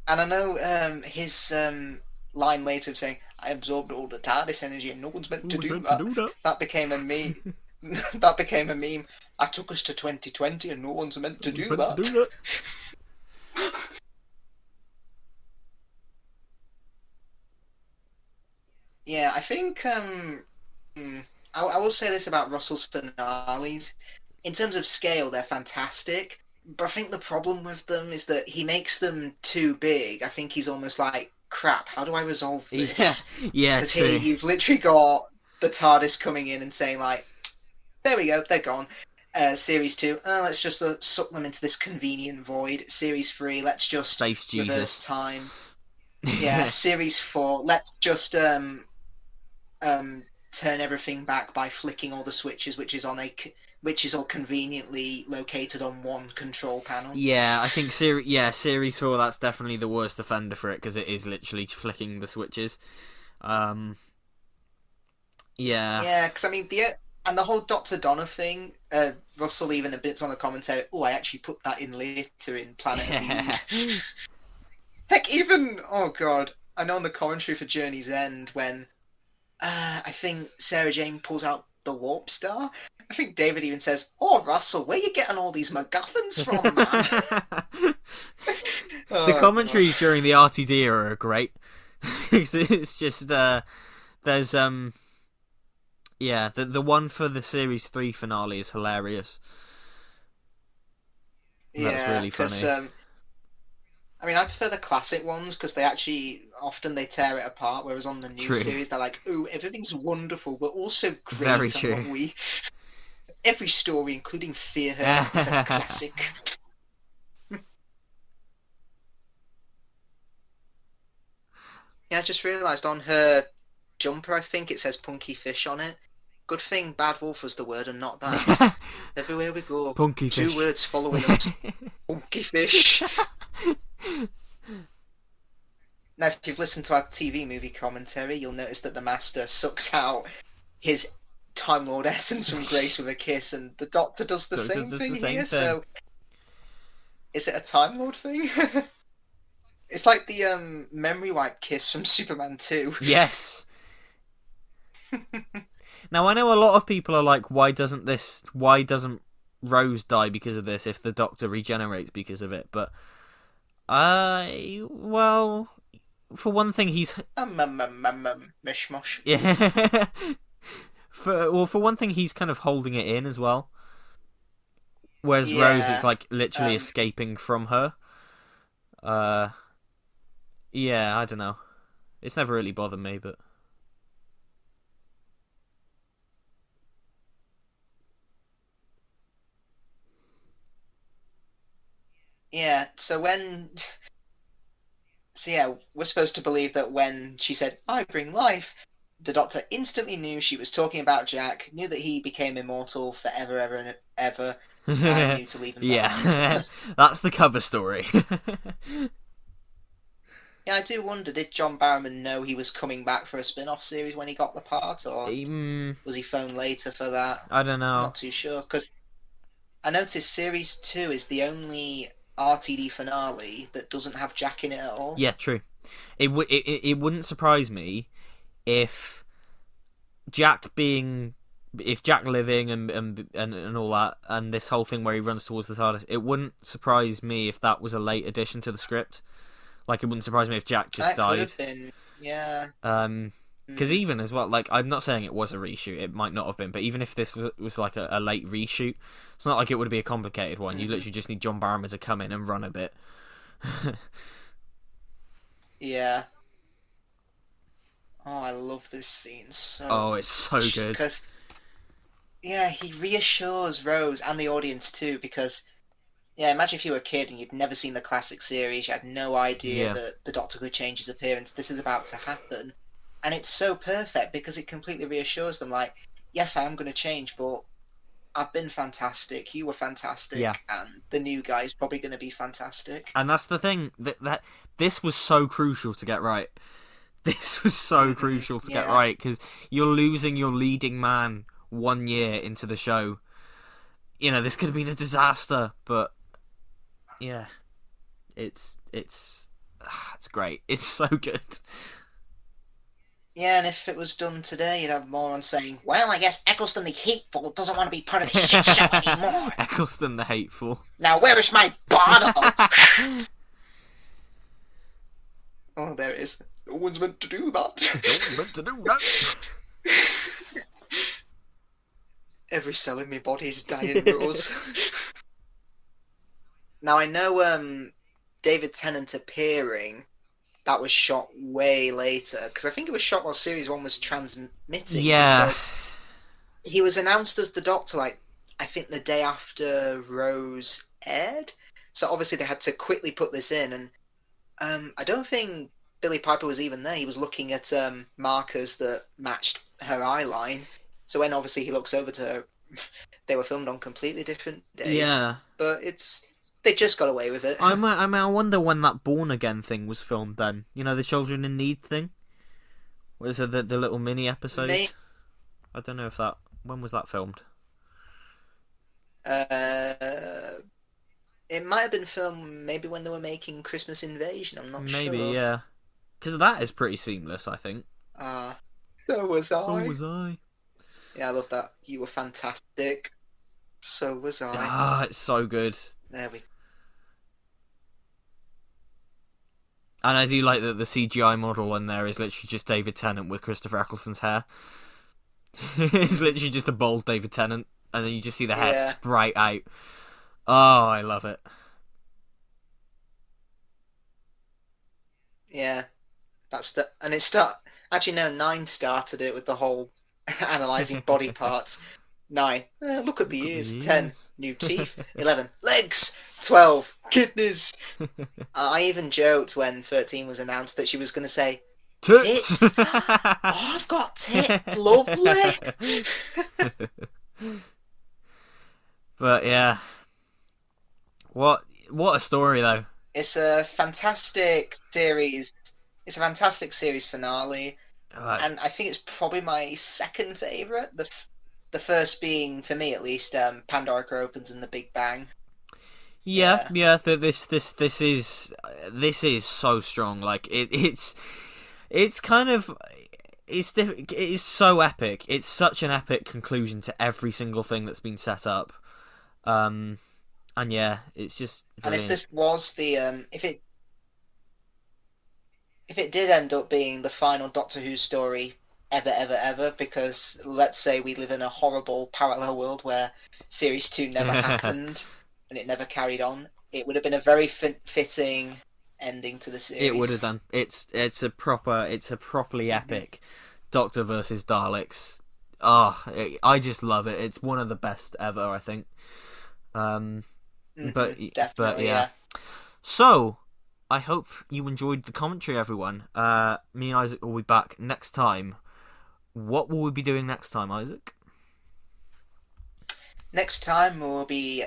And I know his line later of saying, "I absorbed all the TARDIS energy, and no one's meant to do that." That became a meme. That became a meme. I took us to 2020, and no one's meant to do that. Yeah, I think I will say this about Russell's finales. In terms of scale, they're fantastic, but I think the problem with them is that he makes them too big. I think he's almost like, crap, how do I resolve this? Yeah, because here you've literally got the TARDIS coming in and saying like, there we go, they're gone. Series 2, let's just suck them into this convenient void. Series 3, let's just Space reverse Jesus time. Yeah, Series 4, let's just turn everything back by flicking all the switches, which is all conveniently located on one control panel. Yeah, I think Series 4, that's definitely the worst offender for it, because it is literally flicking the switches. Yeah, because I mean the whole Dr. Donner thing. Russell even admits on the commentary, "Oh, I actually put that in later in Planet of the Ood." Heck, even oh god, I know on the commentary for Journey's End when I think Sarah Jane pulls out the warp star. I think David even says, "Oh, Russell, where are you getting all these MacGuffins from, man?" The commentaries during the RTD era are great. It's just there's the one for the Series 3 finale is hilarious. That's really funny. I mean, I prefer the classic ones because they tear it apart. Whereas on the new series, they're like, "Ooh, everything's wonderful, but also great." Very true. Every story, including Fear Her, is a classic. Yeah, I just realised on her jumper, I think it says "Punky Fish" on it. Good thing Bad Wolf was the word and not that. Everywhere we go, Punky two fish. words following us. Punky Fish. Now, if you've listened to our TV movie commentary, you'll notice that the Master sucks out his Time Lord essence from Grace with a kiss, and the Doctor does the same thing here. So, is it a Time Lord thing? It's like the memory wipe kiss from Superman 2. Yes. Now, I know a lot of people are like, why doesn't Rose die because of this if the Doctor regenerates because of it? But, well, for one thing, he's... Mishmosh. Yeah. For one thing, he's kind of holding it in as well. Whereas Rose is, like, literally escaping from her. Yeah, I don't know. It's never really bothered me, but... Yeah, we're supposed to believe that when she said, "I bring life," the Doctor instantly knew she was talking about Jack, knew that he became immortal forever, ever, and ever, and knew to leave him behind. Yeah, that's the cover story. Yeah, I do wonder, did John Barrowman know he was coming back for a spin-off series when he got the part, or was he phoned later for that? I don't know. I'm not too sure, because I noticed Series 2 is the only RTD finale that doesn't have Jack in it at all. Yeah, true. It wouldn't surprise me if Jack living and all that, and this whole thing where he runs towards the TARDIS, it wouldn't surprise me if that was a late addition to the script. Like, it wouldn't surprise me if Jack just died. Could have been, yeah. Because even as well, like, I'm not saying it was a reshoot, it might not have been, but even if this was like a late reshoot, it's not like it would be a complicated one. You literally just need John Barrowman to come in and run a bit. Yeah. Oh, I love this scene so Oh, it's so good. Because, yeah, he reassures Rose and the audience too, because, yeah, imagine if you were a kid and you'd never seen the classic series, you had no idea that the Doctor could change his appearance, this is about to happen. And it's so perfect because it completely reassures them, like, yes, I am going to change, but I've been fantastic, you were fantastic, and the new guy is probably going to be fantastic. And that's the thing, that this was so crucial to get right. This was so crucial to get right, because you're losing your leading man 1 year into the show. You know, this could have been a disaster, but yeah, it's great. It's so good. Yeah, and if it was done today, you'd have more on saying, well, I guess Eccleston the Hateful doesn't want to be part of this shit show anymore. Eccleston the Hateful. Now, where is my bottle? Oh, there it is. No one's meant to do that. No one's meant to do that. Every cell in my body is dying, Rose. Now, I know David Tennant appearing, that was shot way later, because I think it was shot while Series 1 was transmitting. Yeah. Because he was announced as the Doctor, like, I think the day after Rose aired. So obviously they had to quickly put this in, and I don't think Billie Piper was even there. He was looking at markers that matched her eye line. So when obviously he looks over to her, they were filmed on completely different days. Yeah. But they just got away with it. I wonder when that Born Again thing was filmed then. You know, the Children in Need thing? Was it the little mini episode? I don't know if that... When was that filmed? It might have been filmed maybe when they were making Christmas Invasion. I'm not sure. Maybe, yeah. Because that is pretty seamless, I think. So was I. So was I. Yeah, I love that. You were fantastic. So was I. Ah, it's so good. There we. And I do like that the CGI model in there is literally just David Tennant with Christopher Eccleston's hair. It's literally just a bald David Tennant, and then you just see the hair sprite out. Oh, I love it. Yeah, and actually no, 9 started it with the whole analysing body parts. 9, look at the ears. 10, new teeth. 11, legs. 12, kidneys. I even joked when 13 was announced that she was going to say tits. Oh, I've got tits. Lovely. But yeah, what a story though. It's a fantastic series. It's a fantastic series finale, and I think it's probably my second favourite. The first being, for me at least, Pandorica Opens and The Big Bang. Yeah. This is so strong. Like it's kind of it is so epic. It's such an epic conclusion to every single thing that's been set up. And yeah, it's just brilliant. And if this was the if it did end up being the final Doctor Who story ever, because let's say we live in a horrible parallel world where Series 2 never happened and it never carried on, it would have been a very fitting ending to the series. It would have done. It's a properly epic Doctor versus Daleks. I just love it. It's one of the best ever, I think. But yeah. So, I hope you enjoyed the commentary, everyone. Me and Isaac will be back next time. What will we be doing next time, Isaac? Next time we'll be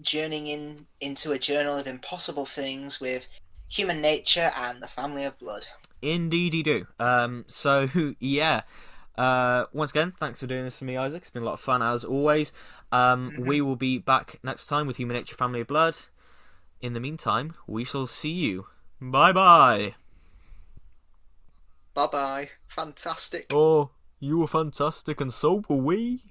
journeying into a journal of impossible things with human nature and the family of blood. Indeedy do. So yeah. Once again, thanks for doing this for me, Isaac. It's been a lot of fun as always. We will be back next time with Human Nature, Family of Blood. In the meantime, we shall see you. Bye bye. Bye bye. Fantastic. Oh, you were fantastic, and so were we.